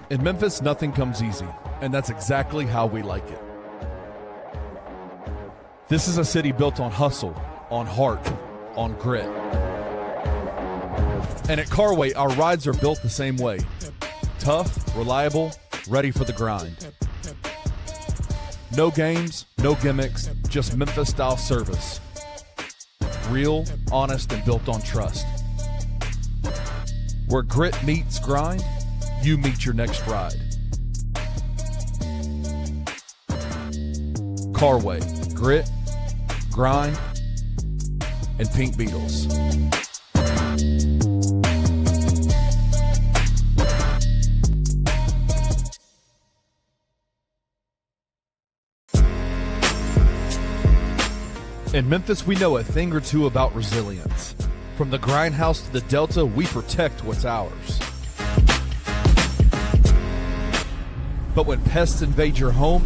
In Memphis, nothing comes easy, and that's exactly how we like it. This is a city built on hustle, on heart, on grit. And at Carway, our rides are built the same way. Tough, reliable, ready for the grind. No games, no gimmicks, just Memphis-style service. Real, honest, and built on trust. Where grit meets grind, you meet your next ride. Carway, grit, grind, and Pink Beetles. In Memphis, we know a thing or two about resilience. From the grindhouse to the Delta, we protect what's ours. But when pests invade your home,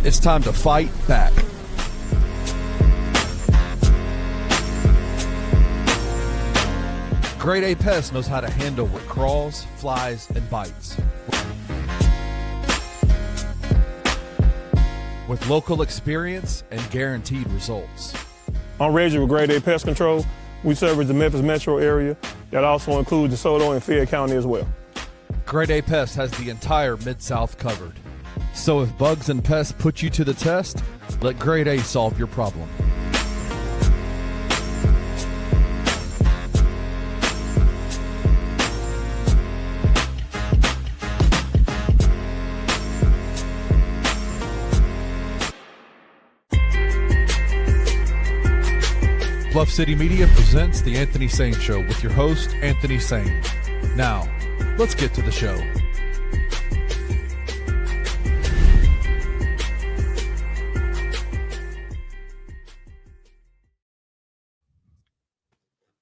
it's time to fight back. Grade A Pest knows how to handle what crawls, flies, and bites. With local experience and guaranteed results. I'm Reggie with Grade A Pest Control. We service the Memphis metro area. That also includes DeSoto and Fayette County as well. Grade A Pest has the entire Mid-South covered. So if bugs and pests put you to the test, let Grade A solve your problem. Bluff City Media presents The Anthony Sain Show with your host, Anthony Sain. Now, let's get to the show.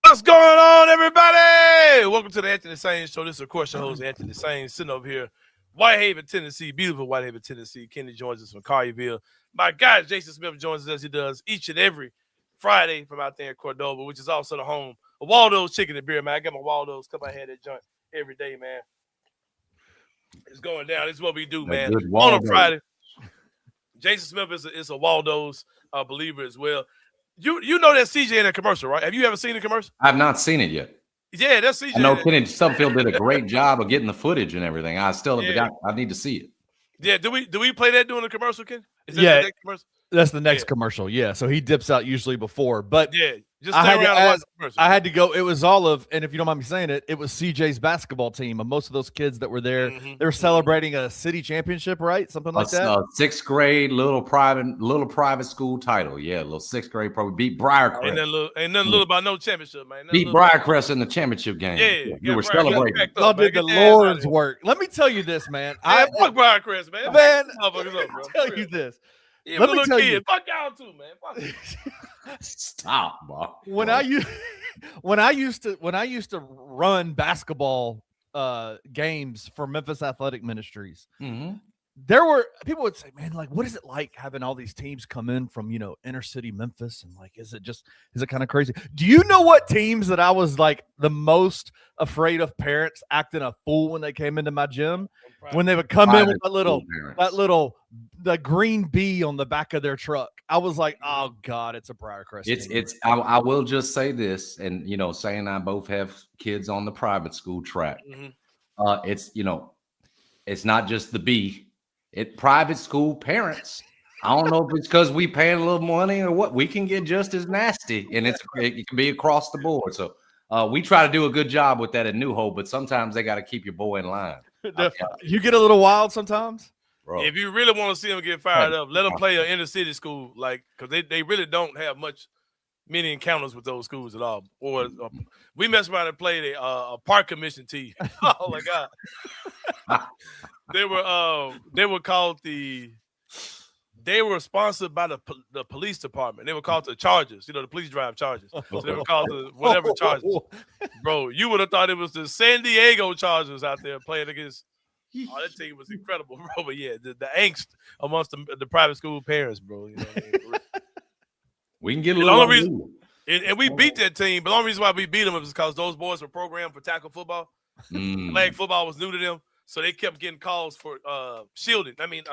What's going on, everybody? Welcome to the Anthony Sain Show. This is, of course, your host, Anthony Sain, sitting over here, Whitehaven, Tennessee, beautiful Whitehaven, Tennessee. Kenny joins us from Collierville. My guy, Jason Smith, joins us as he does each and every Friday from out there in Cordova, which is also the home of Waldo's Chicken and Beer, man. I got my Waldo's cup. I had that joint every day, man. It's going down. This is what we do, man. On a Friday. Jason Smith is a Waldo's believer as well. You know that CJ in a commercial, right? Have you ever seen the commercial? I've not seen it yet. Yeah, that's CJ. I know Kenny Stubblefield did a great job of getting the footage and everything. I still have I need to see it. Yeah, do we play that during the commercial, Ken? Is that Yeah. the next commercial? That's the next commercial, yeah. So he dips out usually before, but Yeah, just stay around and watch the commercial. I had to go. It was all of, and if you don't mind me saying it, it was CJ's basketball team. And most of those kids that were there, they were celebrating a city championship, right? Something like that. A sixth grade little private school title. Yeah, a little sixth grade probably beat Briarcrest. Ain't nothing little about no championship, man. Beat Briarcrest in the championship game. Yeah, you were celebrating. Y'all did the Lord's work. Let me tell you this, man. Fuck Briarcrest, man. Man, Up, let me tell you this. Yeah, Let me tell you. Fuck y'all too, man. Fuck Stop, bro. When I used to run basketball games for Memphis Athletic Ministries, there were people would say, man, like, what is it like having all these teams come in from, inner city Memphis? And like, is it kind of crazy? Do you know what teams that I was like the most afraid of parents acting a fool when they came into my gym? When they would come in with the green bee on the back of their truck. I was like, oh God, it's a Briarcrest. I will just say this, and Sain and I both have kids on the private school track. It's not just the bee. Private school parents. I don't know if it's because we paying a little money or what. We can get just as nasty, and it can be across the board. So we try to do a good job with that at New Hope, but sometimes they got to keep your boy in line. You get a little wild sometimes. Bro. If you really want to see them get fired up, let them play an inner city school, like, because they really don't have many encounters with those schools at all. Or we messed around and played a park commission team. Oh my God, they were sponsored by the police department. They were called the Chargers. The police drive Chargers. So they were called the whatever Chargers. Bro, you would have thought it was the San Diego Chargers out there playing against. Oh, that team was incredible, bro. But yeah, the angst amongst the private school parents, bro. You know what I mean? We can get a little. And we beat that team, but the only reason why we beat them was because those boys were programmed for tackle football. Flag football was new to them, so they kept getting calls for shielding. I mean,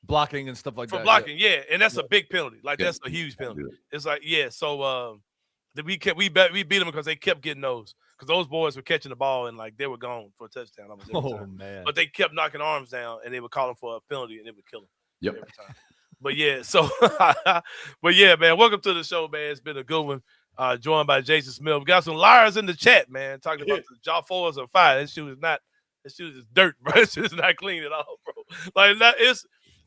blocking and stuff like for that. blocking, yeah, and that's a big penalty. Like that's a huge penalty. It's like so we beat them because they kept getting those because those boys were catching the ball and like they were gone for a touchdown almost every time. Man! But they kept knocking arms down and they would call them for a penalty and it would kill them. Yep. Every time. But yeah, so but yeah, man, welcome to the show, man. It's been a good one. Joined by Jason Smith. We got some liars in the chat, man, talking about the jaw fours are fire. This shoe is dirt, bro. This shoe is not clean at all, bro. Like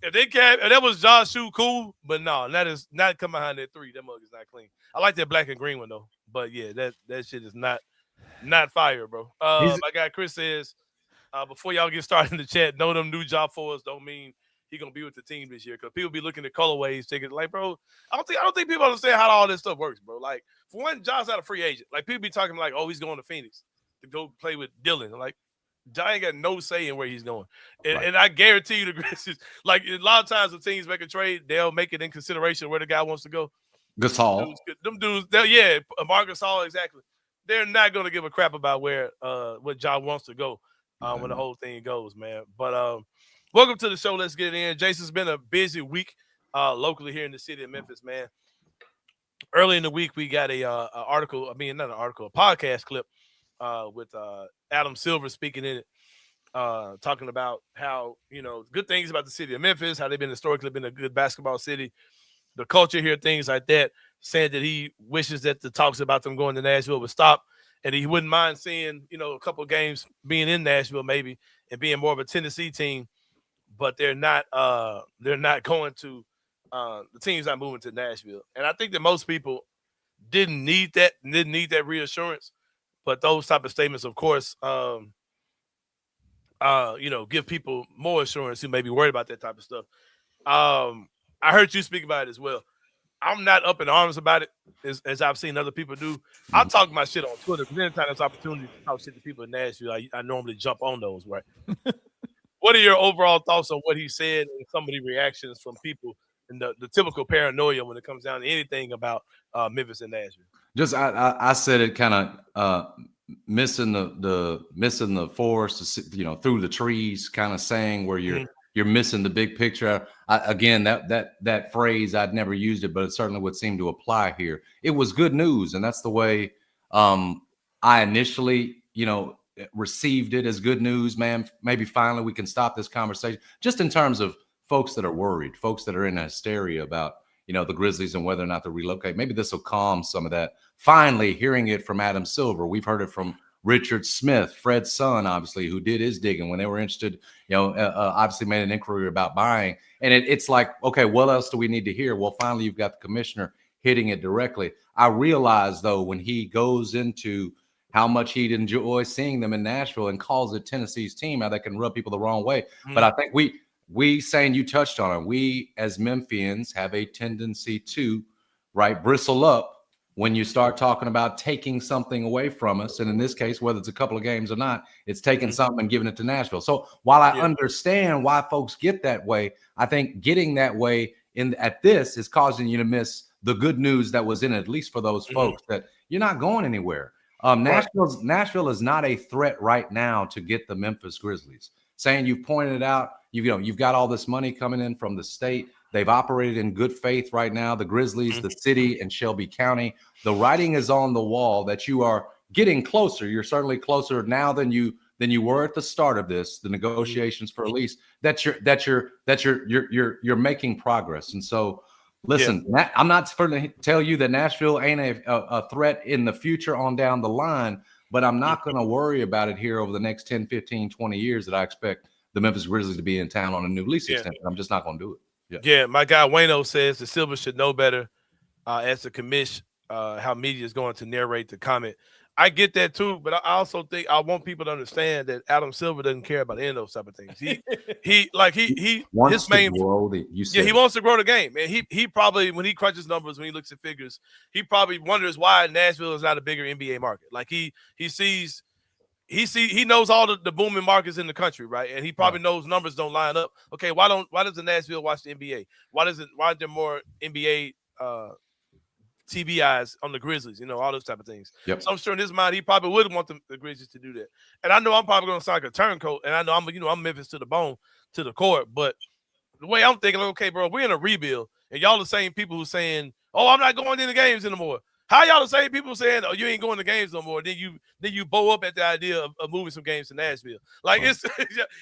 if that was Josh's shoe, cool, but no, that is not come behind that 3. That mug is not clean. I like that black and green one though, but yeah, that shit is not fire, bro. My guy Chris says, before y'all get started in the chat, know them new job fours don't mean he gonna be with the team this year because people be looking at colorways, thinking like, bro, I don't think people understand how all this stuff works, bro. Like, for one, Josh's not a free agent. Like, people be talking like, oh, he's going to Phoenix to go play with Dylan. Like, Josh ain't got no say in where he's going. And I guarantee you the Grizzlies, like a lot of times when teams make a trade, they'll make it in consideration where the guy wants to go. Gasol. Them dudes, Marcus Gasol, exactly. They're not gonna give a crap about where what Josh wants to go when the whole thing goes, man. But welcome to the show. Let's get it in. Jason's been a busy week locally here in the city of Memphis, man. Early in the week, we got a podcast clip with Adam Silver speaking in it, talking about how, good things about the city of Memphis, how they've been historically been a good basketball city, the culture here, things like that, saying that he wishes that the talks about them going to Nashville would stop and he wouldn't mind seeing, a couple of games being in Nashville maybe and being more of a Tennessee team. But they're not going to the team's not moving to Nashville. And I think that most people didn't need that reassurance. But those type of statements, of course, give people more assurance who may be worried about that type of stuff. I heard you speak about it as well. I'm not up in arms about it as I've seen other people do. I talk my shit on Twitter because anytime there's opportunity to talk shit to people in Nashville, I normally jump on those, right? What are your overall thoughts on what he said and some of the reactions from people and the typical paranoia when it comes down to anything about Memphis and Nashville? Just I said it kind of missing the forest, through the trees, kind of saying where you're missing the big picture. Again, that phrase, I'd never used it, but it certainly would seem to apply here. It was good news, and that's the way I initially, received it as good news, man. Maybe finally we can stop this conversation, just in terms of folks that are worried, folks that are in hysteria about, the Grizzlies and whether or not to relocate. Maybe this will calm some of that. Finally, hearing it from Adam Silver. We've heard it from Richard Smith, Fred's son, obviously, who did his digging when they were interested, obviously made an inquiry about buying. And it's like, okay, what else do we need to hear? Well, finally, you've got the commissioner hitting it directly. I realize, though, when he goes into how much he'd enjoy seeing them in Nashville and calls it Tennessee's team, how that can rub people the wrong way. But I think we saying, you touched on it, we as Memphians have a tendency to, bristle up when you start talking about taking something away from us. And in this case, whether it's a couple of games or not, it's taking something and giving it to Nashville. So while I understand why folks get that way, I think getting that way at this is causing you to miss the good news that was in it, at least for those folks, that you're not going anywhere. Nashville is not a threat right now to get the Memphis Grizzlies. Saying, you've pointed it out, you've got all this money coming in from the state. They've operated in good faith right now. The Grizzlies, the city, and Shelby County. The writing is on the wall that you are getting closer. You're certainly closer now than you were at the start of this, the negotiations for a lease. That you're making progress. And so, listen, I'm not going to tell you that Nashville ain't a threat in the future on down the line, but I'm not going to worry about it here over the next 10, 15, 20 years that I expect the Memphis Grizzlies to be in town on a new lease extension. I'm just not going to do it. Yeah, my guy Wayno says the Silver should know better as a commish how media is going to narrate the comment. I get that too, but I also think I want people to understand that Adam Silver doesn't care about any of those type of things. He wants to grow the game. And he probably, when he crunches numbers, when he looks at figures, he probably wonders why Nashville is not a bigger NBA market. Like he knows all the booming markets in the country, right? And he probably knows numbers don't line up. Okay, why does the Nashville watch the NBA? Why are there more NBA TV eyes on the Grizzlies, all those type of things. Yep. So I'm sure in his mind, he probably would want the Grizzlies to do that. And I know I'm probably going to sound like a turncoat, and I know I'm Memphis to the bone, to the core. But the way I'm thinking, okay, bro, we're in a rebuild, and y'all the same people who saying, "Oh, I'm not going to the games anymore." How y'all the same people saying, "Oh, you ain't going to games no more"? Then you bow up at the idea of moving some games to Nashville. Like it's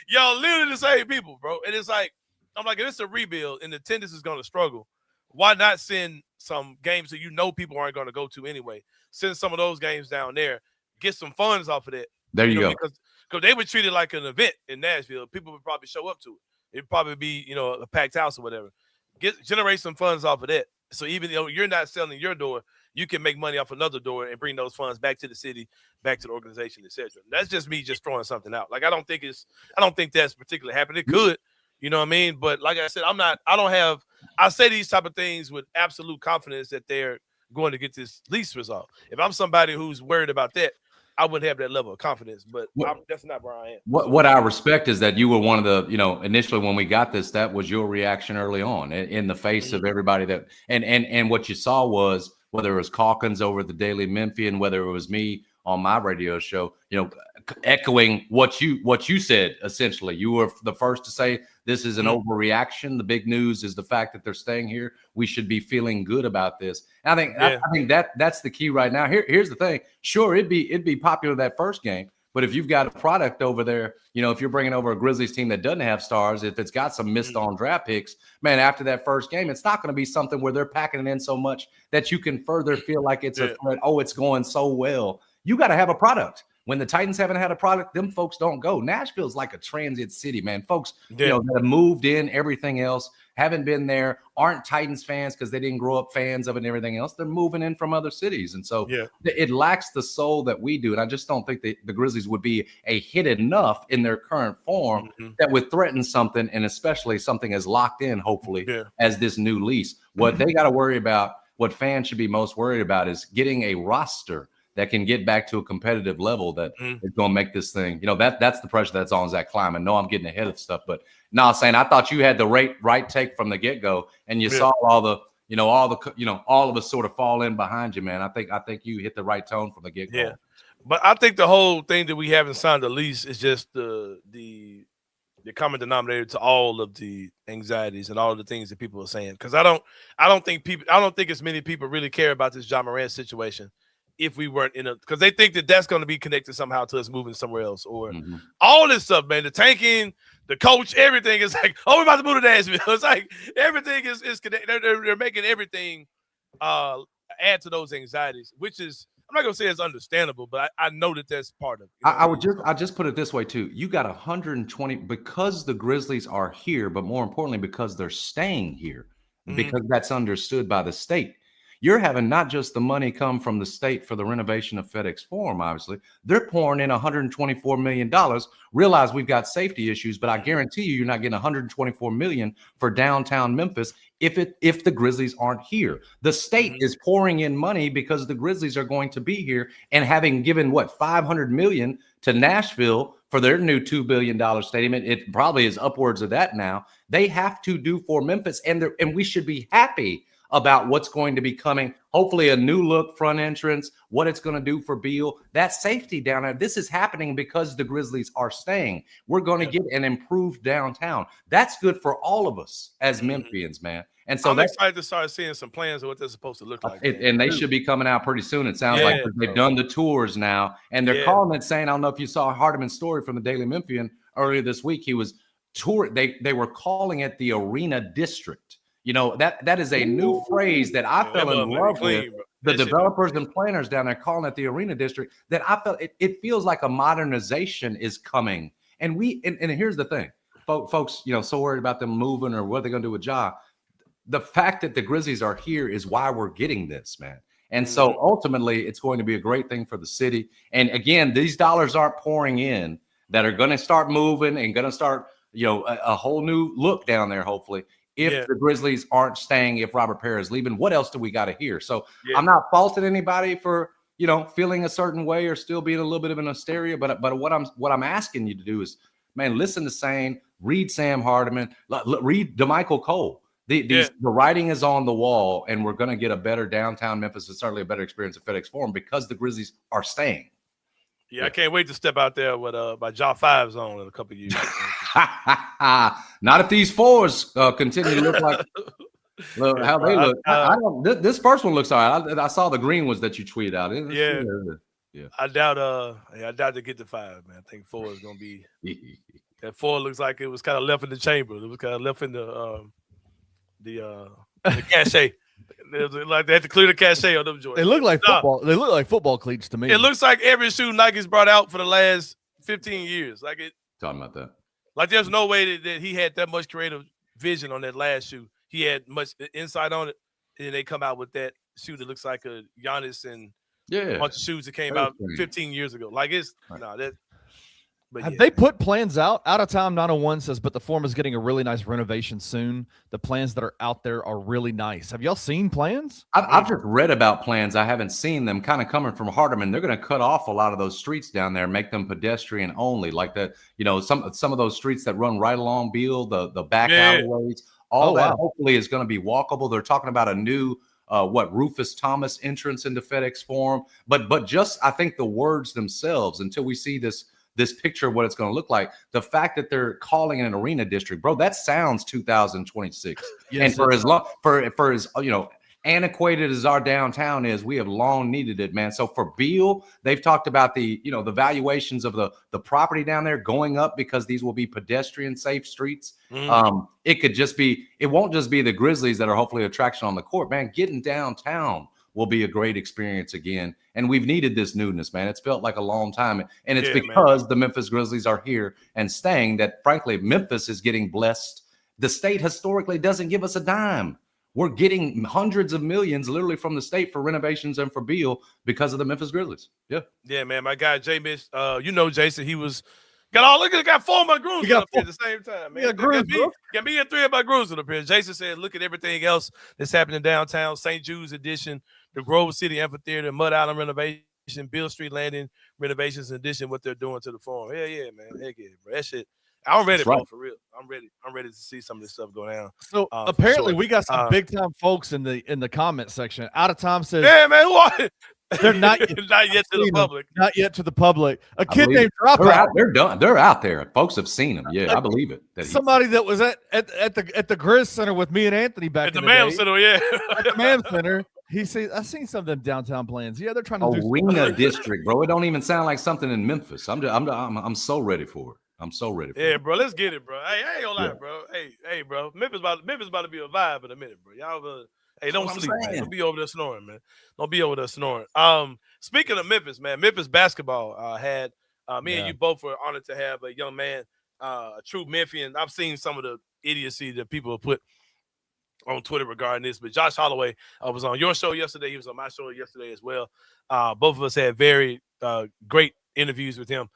y'all literally the same people, bro. And it's like I'm like, if it's a rebuild and the attendance is going to struggle, why not send some games that people aren't going to go to anyway? Send some of those games down there, get some funds off of that. There you go. Because they would treat it like an event in Nashville. People would probably show up to it. It'd probably be a packed house or whatever. Generate some funds off of that. So even though you're not selling your door, you can make money off another door and bring those funds back to the city, back to the organization, etc. That's just me just throwing something out. Like I don't think that's particularly happening. It could, you know what I mean? But like I said, I say these type of things with absolute confidence that they're going to get this lease resolved. If I'm somebody who's worried about that, I wouldn't have that level of confidence, but that's not where I am. What I respect is that you were one of the, initially when we got this, that was your reaction early on in the face of everybody that, and what you saw was, whether it was Calkins over at the Daily Memphian, whether it was me on my radio show, echoing what you said. Essentially, you were the first to say this is an overreaction. The big news is the fact that they're staying here. We should be feeling good about this. And I think that's the key right now. Here's the thing. Sure, it'd be popular that first game, but if you've got a product over there, if you're bringing over a Grizzlies team that doesn't have stars, if it's got some missed on draft picks, man, after that first game, it's not going to be something where they're packing it in so much that you can further feel like it's a threat. Oh, it's going so well. You got to have a product. When the Titans haven't had a product, them folks don't go. Nashville's like a transit city, man. Folks, that have moved in, everything else, haven't been there, aren't Titans fans because they didn't grow up fans of it and everything else. They're moving in from other cities. And so it lacks the soul that we do. And I just don't think the Grizzlies would be a hit enough in their current form that would threaten something, and especially something as locked in, hopefully, as this new lease. What they got to worry about, what fans should be most worried about, is getting a roster that can get back to a competitive level that is going to make this thing, that's the pressure that's on Zach Kleiman. No, I'm getting ahead of stuff, but no, Sain, I thought you had the right take from the get-go, and you saw all of us sort of fall in behind you, man. I think you hit the right tone from the get-go. Yeah. But I think the whole thing that we haven't signed a lease is just the common denominator to all of the anxieties and all of the things that people are saying. Because I don't think as many people really care about this Ja Morant situation if we weren't because they think that that's going to be connected somehow to us moving somewhere else, or all this stuff, man. The tanking, the coach, everything is like, oh, we're about to move to Nashville. It's like everything is connected. They're making everything add to those anxieties, which is, I'm not gonna say it's understandable, but I know that that's part of it. I just put it this way too. You got 120 because the Grizzlies are here, but more importantly, because they're staying here, because that's understood by the state. You're having not just the money come from the state for the renovation of FedEx Forum, obviously. They're pouring in $124 million. Realize we've got safety issues, but I guarantee you're not getting $124 million for downtown Memphis if the Grizzlies aren't here. The state is pouring in money because the Grizzlies are going to be here, and having given $500 million to Nashville for their new $2 billion stadium. It probably is upwards of that now. They have to do for Memphis, and we should be happy about what's going to be coming. Hopefully a new look front entrance, what it's going to do for Beal. That safety down there, this is happening because the Grizzlies are staying. We're going to get an improved downtown. That's good for all of us as Memphians, man. And so I'm excited to start seeing some plans of what they're supposed to look like. And they should be coming out pretty soon. It sounds like they've done the tours now. And they're calling it, saying, I don't know if you saw Hardiman's story from the Daily Memphian earlier this week. He was touring. They were calling it the Arena District. That is a new phrase that I fell in love with. The developers and planners down there calling it the Arena District, that I felt it feels like a modernization is coming. And here's the thing, folks, so worried about them moving or what they're going to do with Ja. The fact that the Grizzlies are here is why we're getting this, man. And so ultimately it's going to be a great thing for the city. And again, these dollars aren't pouring in that are going to start moving and going to start, a whole new look down there, hopefully. If the Grizzlies aren't staying, if Robert Parrish is leaving, what else do we got to hear? So I'm not faulting anybody for, feeling a certain way or still being a little bit of an hysteria. But what I'm asking you to do is, man, listen to Sain, read Sam Hardiman, read DeMichael Cole. The writing is on the wall, and we're going to get a better downtown Memphis and certainly a better experience at FedEx Forum because the Grizzlies are staying. Yeah, I can't wait to step out there with my Jaw 5s on in a couple of years. Not if these 4s continue to look like how they look. I don't. This first one looks all right. I saw the green ones that you tweeted out. Yeah. I doubt to get the 5, man. I think 4 is gonna be. That 4 looks like it was kind of left in the chamber. It was kind of left in the cachet. Like they had to clear the cachet on them joints. They look like football. They look like football cleats to me. It looks like every shoe Nike's brought out for the last 15 years. Like it. Talking about that. Like there's no way that he had that much creative vision on that last shoe. He had much insight on it, and then they come out with that shoe that looks like a Giannis and a bunch of shoes that came out 15 years ago. Like it's that. But have they put plans out? Out of Time 901 says, but the Forum is getting a really nice renovation soon. The plans that are out there are really nice. Have y'all seen plans? I've just read about plans. I haven't seen them. Kind of coming from Hardeman, they're going to cut off a lot of those streets down there and make them pedestrian only. Like that, some of those streets that run right along Beale, the back alleyways. All that hopefully is going to be walkable. They're talking about a new Rufus Thomas entrance into FedEx Forum, but just I think the words themselves until we see this picture of what it's going to look like. The fact that they're calling it an arena district, bro, that sounds 2026. Yes, and for as antiquated as our downtown is, we have long needed it, man. So for Beale, they've talked about the valuations of the property down there going up because these will be pedestrian safe streets. It won't just be the Grizzlies that are hopefully attraction on the court, man. Getting downtown will be a great experience again. And we've needed this newness, man. It's felt like a long time. And it's because the Memphis Grizzlies are here and staying that, frankly, Memphis is getting blessed. The state historically doesn't give us a dime. We're getting hundreds of millions literally from the state for renovations and for Beale because of the Memphis Grizzlies. Yeah, man. My guy, Jay Mitch, Jason, he was got 4 of my grooms up here at the same time, man. Got me and 3 of my grooms up here. Jason said, look at everything else that's happening downtown. St. Jude's Edition, the Grove City Amphitheater, Mud Island renovation, Beale Street Landing renovations in addition what they're doing to the Forum. Yeah, man. Heck yeah, bro. That shit. I'm ready, bro, for real. I'm ready to see some of this stuff go down. So apparently we got some big time folks in the comment section. Out of Time says, yeah, man, what? They're not yet to the public. Not yet to the public. A kid named Dropout. They're done. They're out there. Folks have seen them. Yeah, I believe it. Somebody that was at the Grizz Center with me and Anthony back at the MAM Center. Yeah, at the MAM Center. He says, "I've seen some of them downtown plans. Yeah, they're trying to do arena district, bro. It don't even sound like something in Memphis. I'm so ready for it. I'm so ready for it. Yeah, bro. Let's get it, bro. Hey, I ain't gonna lie, bro. Hey, bro. Memphis about to be a vibe in a minute, bro. Y'all. Hey, don't sleep, man. Don't be over there snoring, man. Don't be over there snoring. Speaking of Memphis, man, Memphis basketball had me and you both were honored to have a young man, a true Memphian. I've seen some of the idiocy that people have put on Twitter regarding this, but Josh Holloway was on your show yesterday. He was on my show yesterday as well. Both of us had very great interviews with him.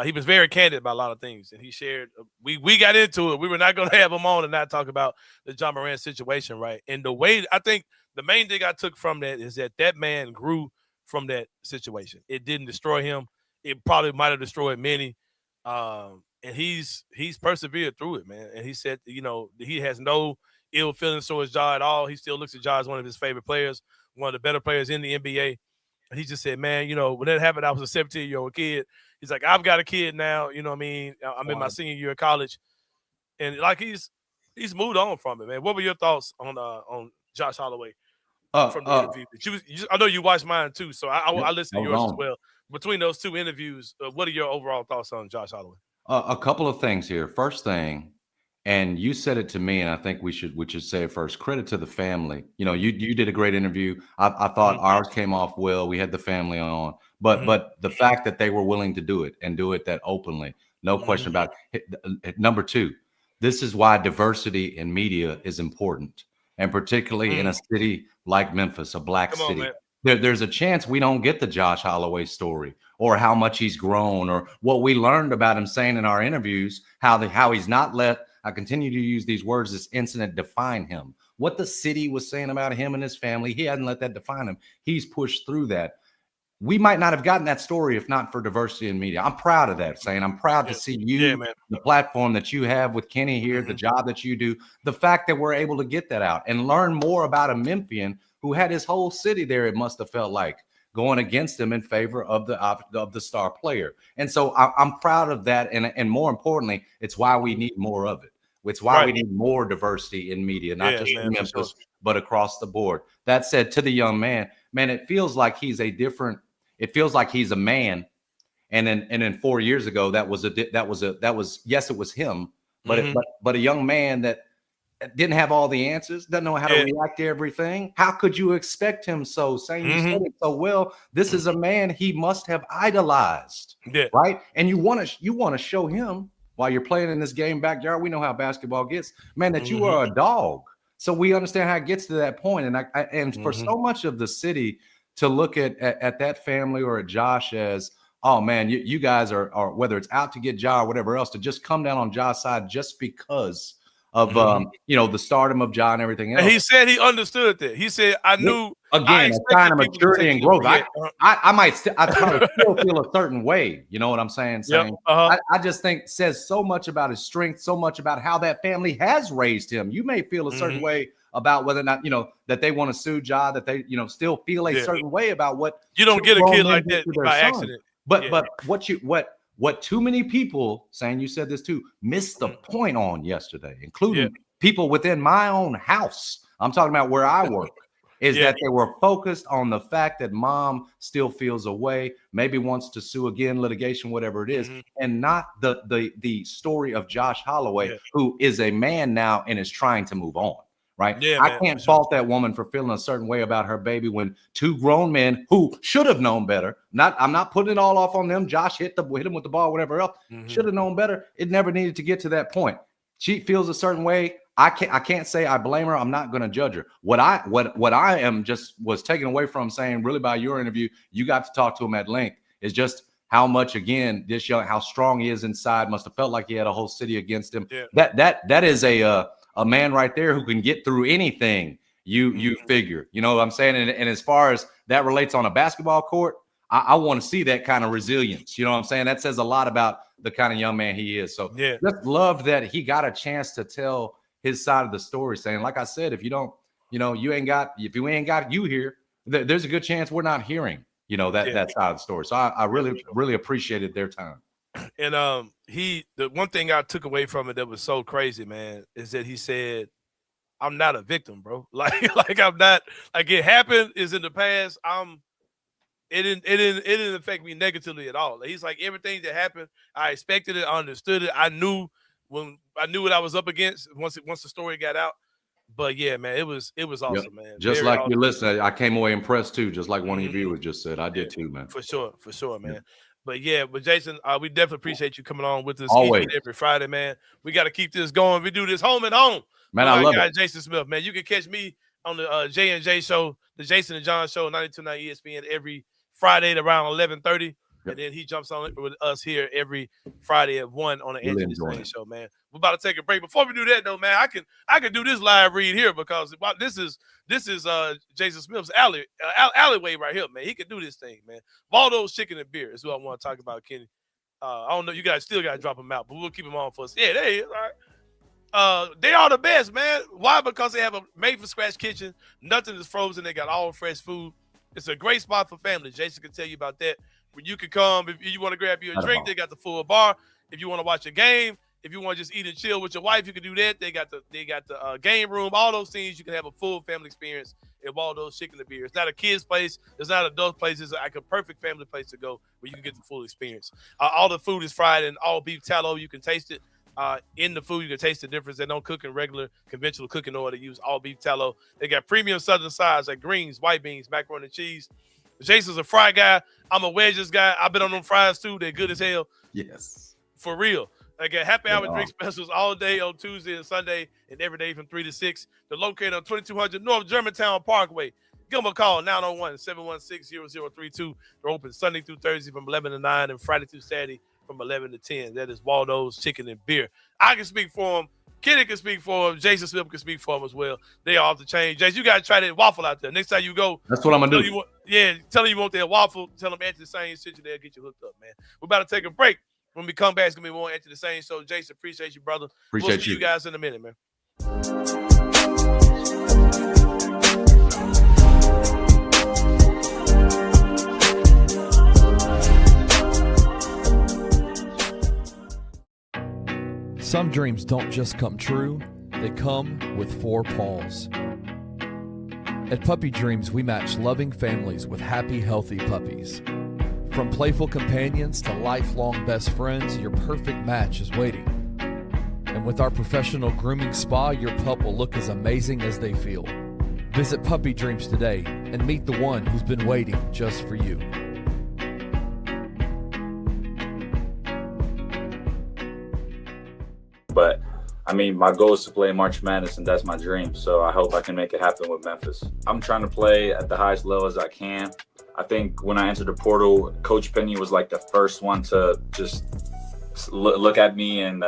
He was very candid about a lot of things, and he shared. We got into it. We were not going to have him on and not talk about the John Morant situation, right? And the way I think the main thing I took from that is that man grew from that situation. It didn't destroy him. It probably might have destroyed many, and he's persevered through it, man. And he said, he has no ill feelings towards Ja at all. He still looks at Ja as one of his favorite players, one of the better players in the NBA. And he just said, man, when that happened, I was a 17-year-old kid. He's like, I've got a kid now. You know what I mean? I'm in my senior year of college. And like he's moved on from it, man. What were your thoughts on Josh Holloway from the interview? I know you watched mine too, so I listened to yours as well. Between those two interviews, what are your overall thoughts on Josh Holloway? A couple of things here. First thing, and you said it to me, and I think we should say it first. Credit to the family. You did a great interview. I thought ours came off well. We had the family on, but the fact that they were willing to do it and do it that openly, no question about it. Number two, this is why diversity in media is important, and particularly in a city like Memphis, a black city. There's a chance we don't get the Josh Holloway story or how much he's grown or what we learned about him saying in our interviews, how he's not let. I continue to use these words, this incident define him. What the city was saying about him and his family, he hadn't let that define him. He's pushed through that. we might not have gotten that story if not for diversity in media. I'm proud of that, Sain. I'm proud to see you, the platform that you have with Kenny here, the job that you do, the fact that we're able to get that out and learn more about a Memphian who had his whole city there, it must have felt like, going against him in favor of the star player. And so I'm proud of that. And more importantly, it's why we need more of it. It's why we need more diversity in media, not just in Memphis, but across the board. That said, to the young man, it feels like he's a man. And then 4 years ago, that was yes, it was him, but a young man that didn't have all the answers, doesn't know how to react to everything. How could you expect him so? Saying you said it so well. This is a man he must have idolized, right? And you want to show him while you're playing in this game backyard. We know how basketball gets, man. That you are a dog. So we understand how it gets to that point. And for so much of the city to look at that family or at Josh as, oh man, you guys are whether it's out to get Ja or whatever else, to just come down on Ja's side just because of the stardom of Ja and everything else. And he said he understood that. He said, I knew again a sign of maturity and growth. I probably still feel a certain way. You know what I'm saying? I just think says so much about his strength, so much about how that family has raised him. You may feel a certain way about whether or not that they want to sue Ja, that they still feel a certain way about what you don't get a kid like that by accident. But what too many people, saying you said this too, missed the point on yesterday, including people within my own house. I'm talking about where I work, is that they were focused on the fact that mom still feels a way, maybe wants to sue again, litigation, whatever it is, and not the story of Josh Holloway, who is a man now and is trying to move on. Right. I can't fault that woman for feeling a certain way about her baby when two grown men who should have known better. I'm not putting it all off on them. Josh hit him with the ball, whatever else. Should have known better. It never needed to get to that point. She feels a certain way. I can't say I blame her. I'm not going to judge her. What I am just was taken away from saying, really, by your interview, you got to talk to him at length, is just how much, again, how strong he is inside. Must have felt like he had a whole city against him. That is a man right there who can get through anything you figure. You know what I'm saying? And as far as that relates on a basketball court, I want to see that kind of resilience. You know what I'm saying? That says a lot about the kind of young man he is. So just love that he got a chance to tell his side of the story, saying, like I said, if you ain't got you here, there's a good chance we're not hearing, that side of the story. So I really, really appreciated their time. And the one thing I took away from it that was so crazy, man, is that he said, I'm not a victim, bro. Like I'm not, like it happened, is in the past. It didn't affect me negatively at all. He's like, everything that happened, I expected it, I understood it. I knew what I was up against once the story got out. But yeah, man, it was awesome, man. Just very like awesome. Your listener, I came away impressed too, just like one of your viewers just said. I did too, man. For sure, man. But Jason, we definitely appreciate you coming on with us always every Friday, man. We got to keep this going. We do this home and home. Man, I love it. Jason Smith, man. You can catch me on the J&J show, the Jason and John show, 92.9 ESPN every Friday at around 11:30. And then he jumps on with us here every Friday at 1 on the Anthony Sain show, man. We're about to take a break. Before we do that, though, man, I can do this live read here because this is Jason Smith's alleyway right here, man. He can do this thing, man. Waldo's Chicken and Beer is what I want to talk about, Kenny. I don't know, you guys still got to drop him out, but we'll keep him on for us. Yeah, there he is. All right. They are the best, man. Why? Because they have a made-from-scratch kitchen. Nothing is frozen. They got all fresh food. It's a great spot for families. Jason can tell you about that. When you can come, if you want to grab you a drink, they got the full bar. If you want to watch a game, if you want to just eat and chill with your wife, you can do that. They got the game room, all those things. You can have a full family experience at Waldo's Chicken and Beer. It's not a kid's place. It's not an adult place. It's like a perfect family place to go where you can get the full experience. All the food is fried in all beef tallow. You can taste it. In the food, you can taste the difference. They don't cook in regular conventional cooking oil. They use all beef tallow. They got premium southern sides like greens, white beans, macaroni and cheese. Jason's a fry guy. I'm a wedges guy. I've been on them fries too. They're good as hell. Yes. For real. I got happy hour drink specials all day on Tuesday and Sunday and every day from 3 to 6. They're located on 2200 North Germantown Parkway. Give them a call, 901-716-0032. They're open Sunday through Thursday from 11 to 9 and Friday through Saturday from 11 to 10. That is Waldo's Chicken and Beer. I can speak for them. Kenny can speak for him. Jason Smith can speak for him as well. They are off the chain. Jason, you got to try that waffle out there. Next time you go. That's what I'm going to do. Tell them you want that waffle. Tell them Anthony Sain sent you there, get you hooked up, man. We're about to take a break. When we come back, it's going to be more Anthony Sain. So, Jason, appreciate you, brother. We'll see you guys in a minute, man. Some dreams don't just come true, they come with 4 paws. At Puppy Dreams, we match loving families with happy, healthy puppies. From playful companions to lifelong best friends, your perfect match is waiting. And with our professional grooming spa, your pup will look as amazing as they feel. Visit Puppy Dreams today and meet the one who's been waiting just for you. But I mean, my goal is to play March Madness, and that's my dream. So I hope I can make it happen with Memphis. I'm trying to play at the highest level as I can. I think when I entered the portal, Coach Penny was like the first one to just look at me and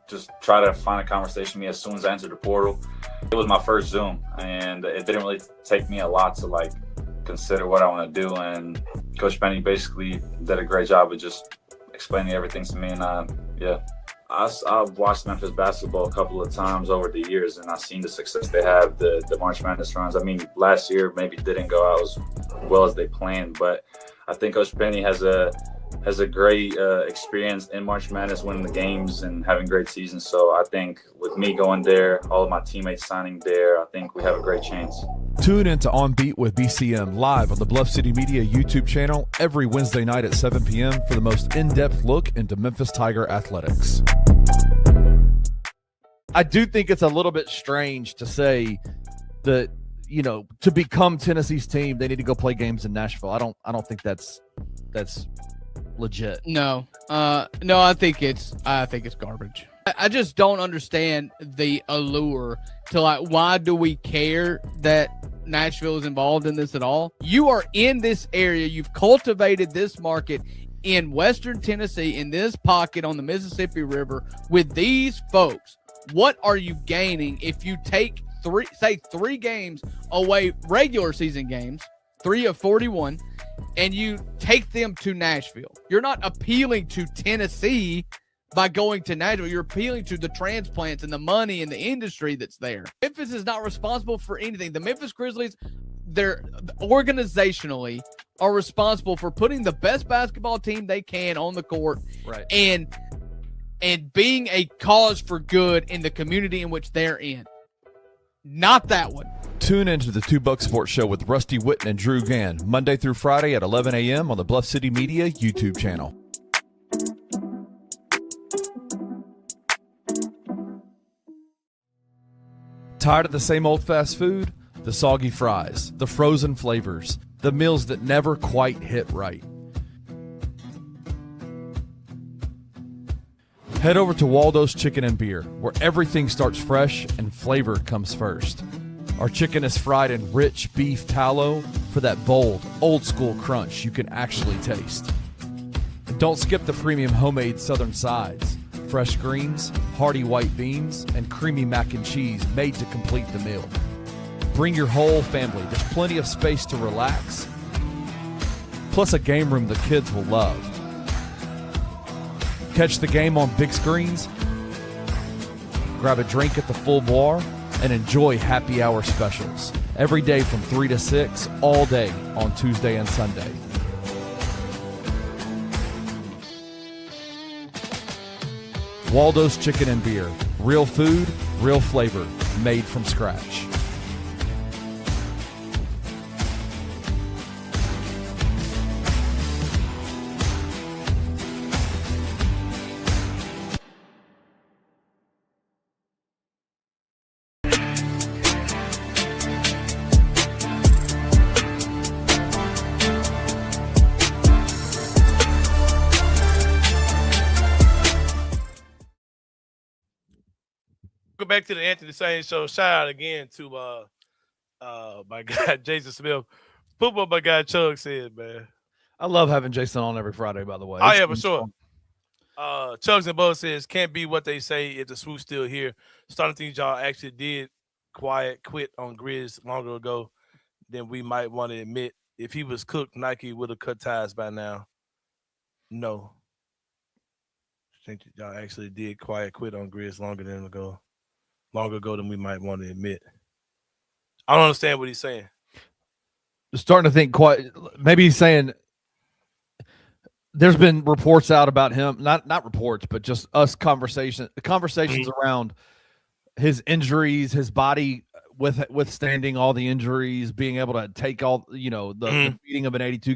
just try to find a conversation with me as soon as I entered the portal. It was my first Zoom, and it didn't really take me a lot to like consider what I want to do. And Coach Penny basically did a great job of just explaining everything to me. And yeah. I've watched Memphis basketball a couple of times over the years, and I've seen the success they have, the March Madness runs. I mean, last year maybe didn't go out as well as they planned, but I think Coach Penny has a great experience in March Madness, winning the games and having great seasons. So I think with me going there, all of my teammates signing there, I think we have a great chance. Tune in to On Beat with BCM live on the Bluff City Media YouTube channel every Wednesday night at 7 p.m. for the most in-depth look into Memphis Tiger athletics. I do think it's a little bit strange to say that, you know, to become Tennessee's team, they need to go play games in Nashville. I don't think that's legit. No, I think it's garbage. I just don't understand the allure to like, why do we care that Nashville is involved in this at all? You are in this area. You've cultivated this market in Western Tennessee, in this pocket on the Mississippi River with these folks. What are you gaining if you take three games away, regular season games, 3 of 41, and you take them to Nashville? You're not appealing to Tennessee by going to Nashville. You're appealing to the transplants and the money and the industry that's there. Memphis is not responsible for anything. The Memphis Grizzlies, they're organizationally are responsible for putting the best basketball team they can on the court, right, and being a cause for good in the community in which they're in. Not that one. Tune into the 2 Buck Sports Show with Rusty Witten and Drew Gann, Monday through Friday at 11 a.m. on the Bluff City Media YouTube channel. Tired of the same old fast food? The soggy fries, the frozen flavors, the meals that never quite hit right. Head over to Waldo's Chicken and Beer, where everything starts fresh and flavor comes first. Our chicken is fried in rich beef tallow for that bold, old-school crunch you can actually taste. And don't skip the premium homemade southern sides, fresh greens, hearty white beans, and creamy mac and cheese made to complete the meal. Bring your whole family. There's plenty of space to relax, plus a game room the kids will love. Catch the game on big screens, grab a drink at the Full Bar, and enjoy happy hour specials every day from 3 to 6, all day on Tuesday and Sunday. Waldo's Chicken and Beer. Real food, real flavor, made from scratch. Back to the Anthony Sain Show. Shout out again to my guy Jason Smith. Put what my guy Chug said, man. I love having Jason on every Friday, by the way. I am for sure. Chugs and Buzz says can't be what they say if the swoop's still here. Starting things y'all actually did quit on Grizz longer ago than we might want to admit. If he was cooked, Nike would have cut ties by now. No. I think y'all actually did quit on Grizz longer ago than we might want to admit. I don't understand what he's saying. Starting to think maybe he's saying there's been reports out about him, not reports, but just us conversations around his injuries, his body withstanding all the injuries, being able to take all the beating of an 82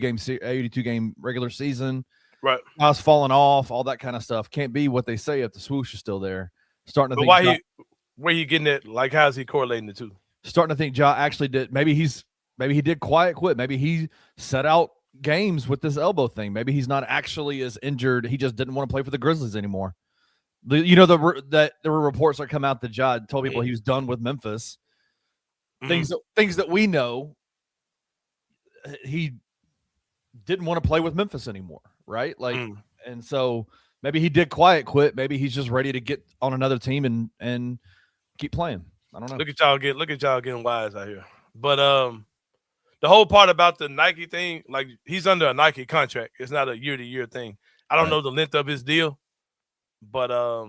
game regular season, right? House falling off, all that kind of stuff. Can't be what they say if the swoosh is still there. Starting to think where he getting it? Like, how's he correlating the two? Starting to think Ja actually did. Maybe he did quiet quit. Maybe he set out games with this elbow thing. Maybe he's not actually as injured. He just didn't want to play for the Grizzlies anymore. There were reports that come out that Ja told people he was done with Memphis. Things that we know, he didn't want to play with Memphis anymore, right? And so maybe he did quiet quit. Maybe he's just ready to get on another team and keep playing. I don't know. Look at y'all getting wise out here. But the whole part about the Nike thing, like, he's under a Nike contract. It's not a year-to-year thing. I don't know the length of his deal, but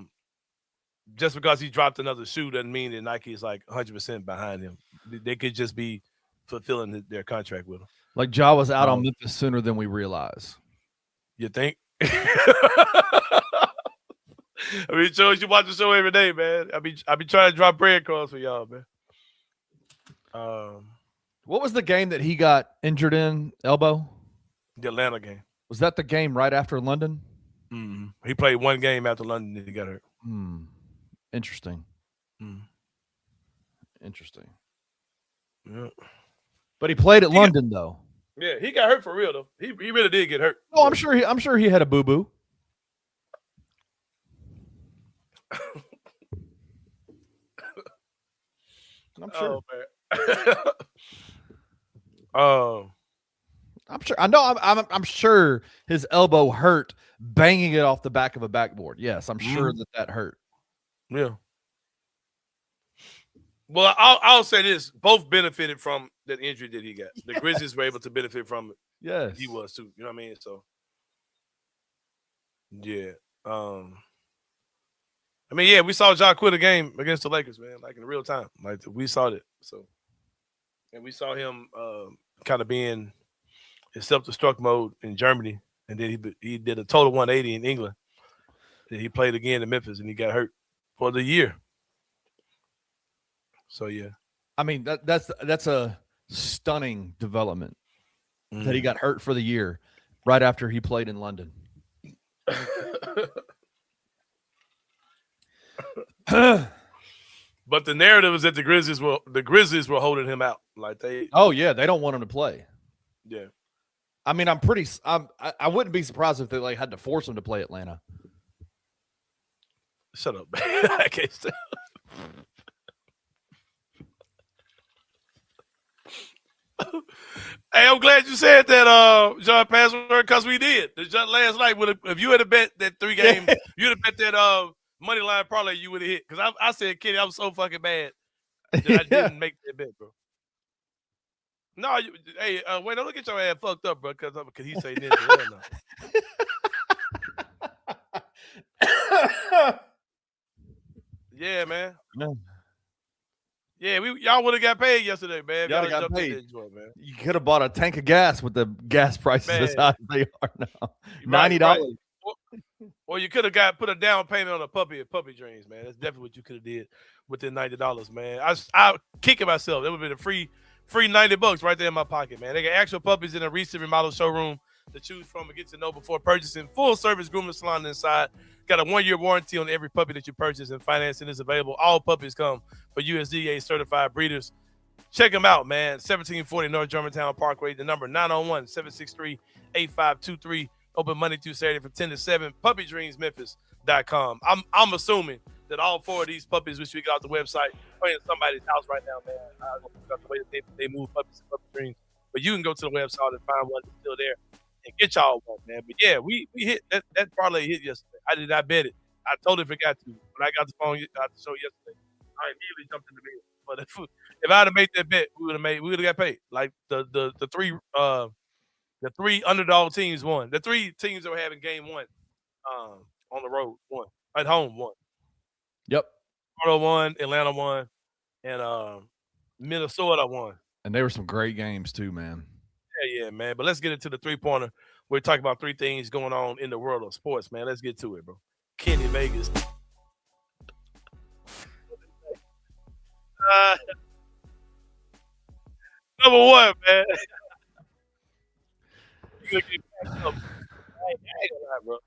just because he dropped another shoe doesn't mean that Nike is like 100% behind him. They could just be fulfilling their contract with him. Like, Ja was out on Memphis sooner than we realize. You think? I mean, George, you watch the show every day, man. I be trying to drop breadcrumbs for y'all, man. What was the game that he got injured in? Elbow? The Atlanta game. Was that the game right after London? Mm-hmm. He played one game after London and he got hurt. Interesting. Interesting. Yeah. But he played at London, though. Yeah, he got hurt for real, though. He really did get hurt. Oh, I'm sure he had a boo-boo. I'm sure. Oh, man. I'm sure. I know. I'm sure his elbow hurt banging it off the back of a backboard. Yes, I'm sure that hurt. Yeah. Well, I'll say this: both benefited from that injury that he got. The Grizzlies were able to benefit from it. Yes, he was too. You know what I mean? So, yeah. I mean, yeah, we saw Ja quit a game against the Lakers, man, like in real time. Like, we saw it. So, and we saw him kind of being in self-destruct mode in Germany, and then he did a total 180 in England. Then he played again in Memphis, and he got hurt for the year. So, yeah. I mean, that's a stunning development that he got hurt for the year right after he played in London. But the narrative is that the Grizzlies were holding him out. Like, they don't want him to play. Yeah. I mean, I wouldn't be surprised if they had to force him to play Atlanta. Shut up, man. I can't stand. Hey, I'm glad you said that, John Password, because we did. Last night, if you had bet that 3 game, you'd have bet that money line parlay you would have hit. Because I said, Kenny, I was so fucking bad that I didn't make that bet, bro. No, wait, don't look at your ass fucked up, bro, because he say ninja. Yeah, man. No. Yeah, y'all would have got paid yesterday, man. Y'all got paid. Man. You could have bought a tank of gas with the gas prices as high as they are now. $90. Right. Or you could have put a down payment on a puppy dreams, man. That's definitely what you could have did with the $90, man. I kicking myself. That would have been a free $90 right there in my pocket, man. They got actual puppies in a recent remodel showroom to choose from and get to know before purchasing. Full service grooming salon inside. Got a 1-year warranty on every puppy that you purchase, and financing is available. All puppies come for USDA certified breeders. Check them out, man. 1740 North Germantown Parkway. The number 901-763-8523. Open Monday through Saturday from 10 to 7. PuppyDreamsMemphis.com. I'm assuming that all 4 of these puppies, which we got off the website, are in somebody's house right now, man. I don't know the way that they move puppies and puppy dreams. But you can go to the website and find one that's still there and get y'all one, man. But yeah, we hit that parlay hit yesterday. I did not bet it. I totally forgot to. When I got the phone out the show yesterday, I immediately jumped in the bed. But if I'd have made that bet, we would have got paid. Like the three underdog teams won. The three teams that were having game one on the road won. At home won. Yep. Florida won, Atlanta won, and Minnesota won. And they were some great games too, man. Yeah, man. But let's get into the three-pointer. We're talking about three things going on in the world of sports, man. Let's get to it, bro. Kenny Vegas. Number one, man. You gonna get backed up. I ain't gonna lie, bro.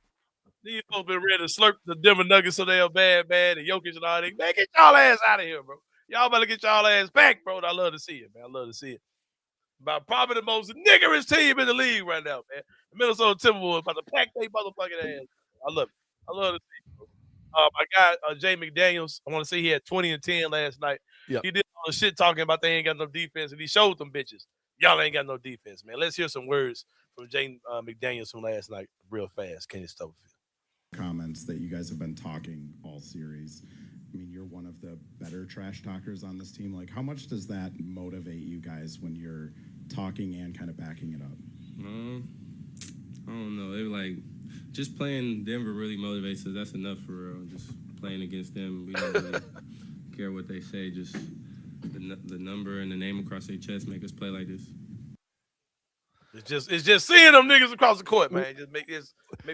These folks been ready to slurp the Denver Nuggets so they're bad, and Jokic and all that. Man, get y'all ass out of here, bro. Y'all better get y'all ass back, bro. I love to see it, man. I love to see it. About probably the most niggerish team in the league right now, man. The Minnesota Timberwolves about to pack their motherfucking ass. I love it. I love to see it, bro. My guy, Jay McDaniels, I want to say he had 20 and 10 last night. Yep. He did all the shit talking about they ain't got no defense, and he showed them bitches. Y'all ain't got no defense, man. Let's hear some words from Jay McDaniels from last night real fast. Kenny Stubblefield. Comments that you guys have been talking all series. I mean, you're one of the better trash talkers on this team. Like, how much does that motivate you guys when you're talking and kind of backing it up? I don't know. They were like, just playing Denver really motivates us. That's enough for real. Just playing against them, we don't really care what they say. Just the number and the name across their chest make us play like this. It's just seeing them niggas across the court, man. Just make me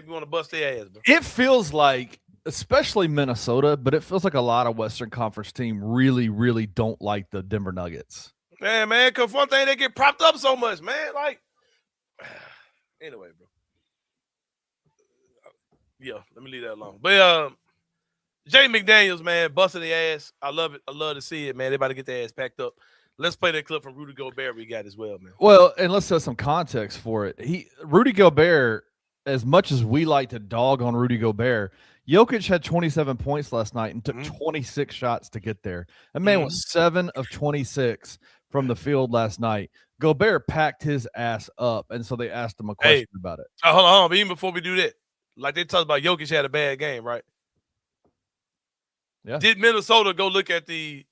want to bust their ass, bro. It feels like, especially Minnesota, but it feels like a lot of Western Conference team really, really don't like the Denver Nuggets. Man, because one thing, they get propped up so much, man. Like, anyway, bro. Yeah, let me leave that alone. But Jay McDaniels, man, busting the ass. I love it. I love to see it, man. They about to get their ass packed up. Let's play that clip from Rudy Gobert we got as well, man. Well, and let's set some context for it. Rudy Gobert, as much as we like to dog on Rudy Gobert, Jokic had 27 points last night and took 26 shots to get there. That man was 7 of 26 from the field last night. Gobert packed his ass up, and so they asked him a question about it. Hold on. But even before we do that, like they talked about Jokic had a bad game, right? Yeah. Did Minnesota go look at the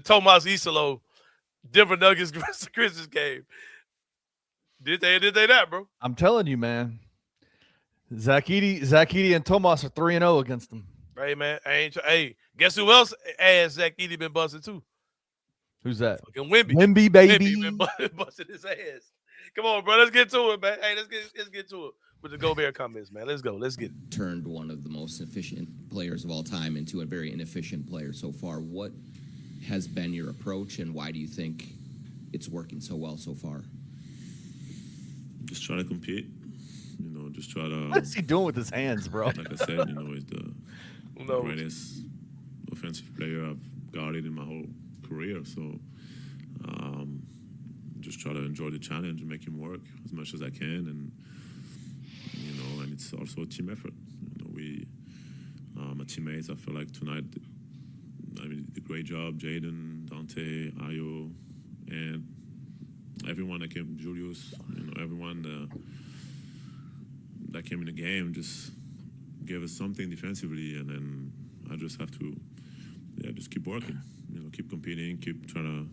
Tomas Isolo Denver Nuggets versus Christmas game? Did they not, bro? I'm telling you, man. Zach Edey and Tomas are 3-0 against them. Hey, man. Hey, guess who else ass Zach Edey been busting too? Who's that? Fucking Wemby. Wemby, baby. Wemby been busting his ass. Come on, bro. Let's get to it, man. Hey, let's get to it with the Gobert comments, man. Let's go. Let's get it. Turned one of the most efficient players of all time into a very inefficient player so far. What has been your approach, and why do you think it's working so well so far? Just try to compete. Just try to. What's he doing with his hands, bro? Like I said, he's the greatest offensive player I've guarded in my whole career. So, just try to enjoy the challenge and make him work as much as I can, and and it's also a team effort. My teammates, I feel like tonight, did a great job. Jaden, Dante, Ayo, and everyone that came, Julius, everyone that came in the game just gave us something defensively, and then I just have to, just keep working, keep competing, keep trying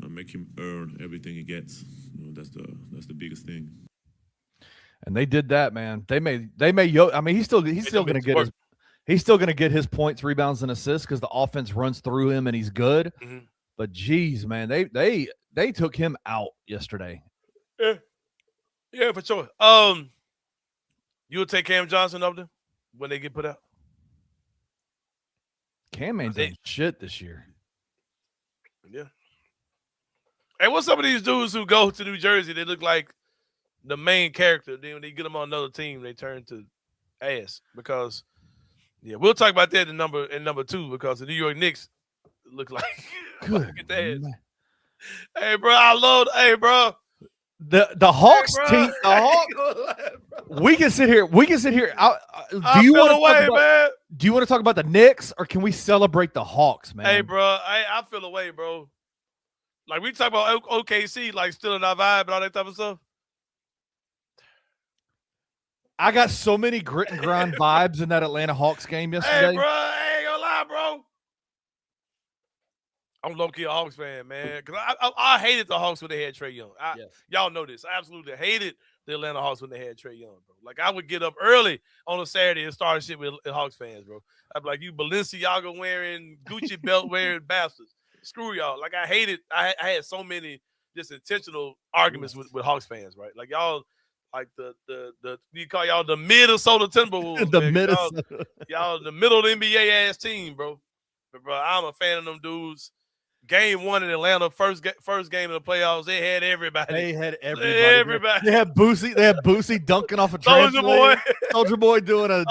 to make him earn everything he gets. That's the biggest thing. And they did that, man. They made he's still going to get his points, rebounds, and assists because the offense runs through him and he's good. Mm-hmm. But geez, man, they took him out yesterday. Yeah, for sure. You would take Cam Johnson up there when they get put out? Cam ain't done shit this year. Yeah. Hey, what's some of these dudes who go to New Jersey? They look like the main character. Then when they get them on another team, they turn to ass. Because, we'll talk about that in number 2 because the New York Knicks look like get the ass. Hey, bro, hey, bro. The Hawks team. The Hawks. We can sit here. Do you want to talk about the Knicks, or can we celebrate the Hawks, man? Hey, bro, I feel away, bro. Like we talk about OKC, like stealing our vibe and all that type of stuff. I got so many grit and grind vibes in that Atlanta Hawks game yesterday. Hey, bro, I ain't gonna lie, bro. I'm low-key a Hawks fan, man. Because I hated the Hawks when they had Trae Young. Y'all know this. I absolutely hated the Atlanta Hawks when they had Trae Young, bro. Like, I would get up early on a Saturday and start shit with Hawks fans, bro. I'd be like, you Balenciaga wearing, Gucci belt wearing bastards. Screw y'all. Like, I hated. I had so many just intentional arguments with Hawks fans, right? Like, y'all, like the you call y'all the Minnesota Timberwolves. The man. Minnesota. Y'all the middle of the NBA ass team, bro. But, bro, I'm a fan of them dudes. Game 1 in Atlanta, first game of the playoffs, they had everybody. They had everybody. They had Boosie dunking off a Soldier Boy. Soldier Boy doing a.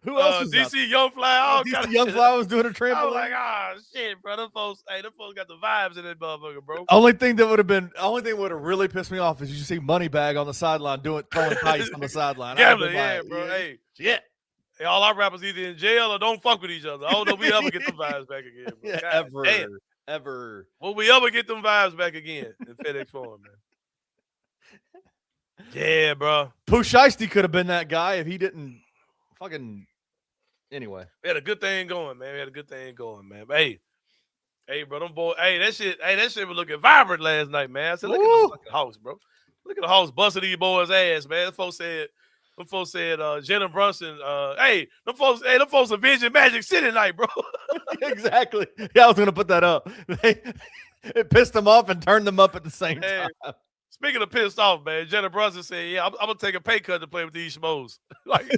Who else was DC Young Fly? DC Young Fly was doing a trampoline. I was like, shit, bro. Them folks got the vibes in that motherfucker, bro. Only thing would have really pissed me off is you see Moneybag on the sideline throwing dice on the sideline. Gambling, yeah, bro. Hey, shit. Hey, all our rappers either in jail or don't fuck with each other. I don't know if we ever get them vibes back again, bro. Yeah, ever. Will we ever get them vibes back again in FedEx Forum, man? Yeah, bro. Pooh Shiesty could have been that guy if he didn't fucking. Anyway, we had a good thing going, man. But hey, bro, them boys. Hey, that shit was looking vibrant last night, man. I said, look at the fucking Hawks, bro. Look at the Hawks busting these boys' ass, man. Them folks said, Jalen Brunson, them folks are Vision Magic City night, bro. Exactly. Yeah, I was gonna put that up. It pissed them off and turned them up at the same time. Speaking of pissed off, man, Jalen Brunson said, "Yeah, I'm gonna take a pay cut to play with these schmoes." Like,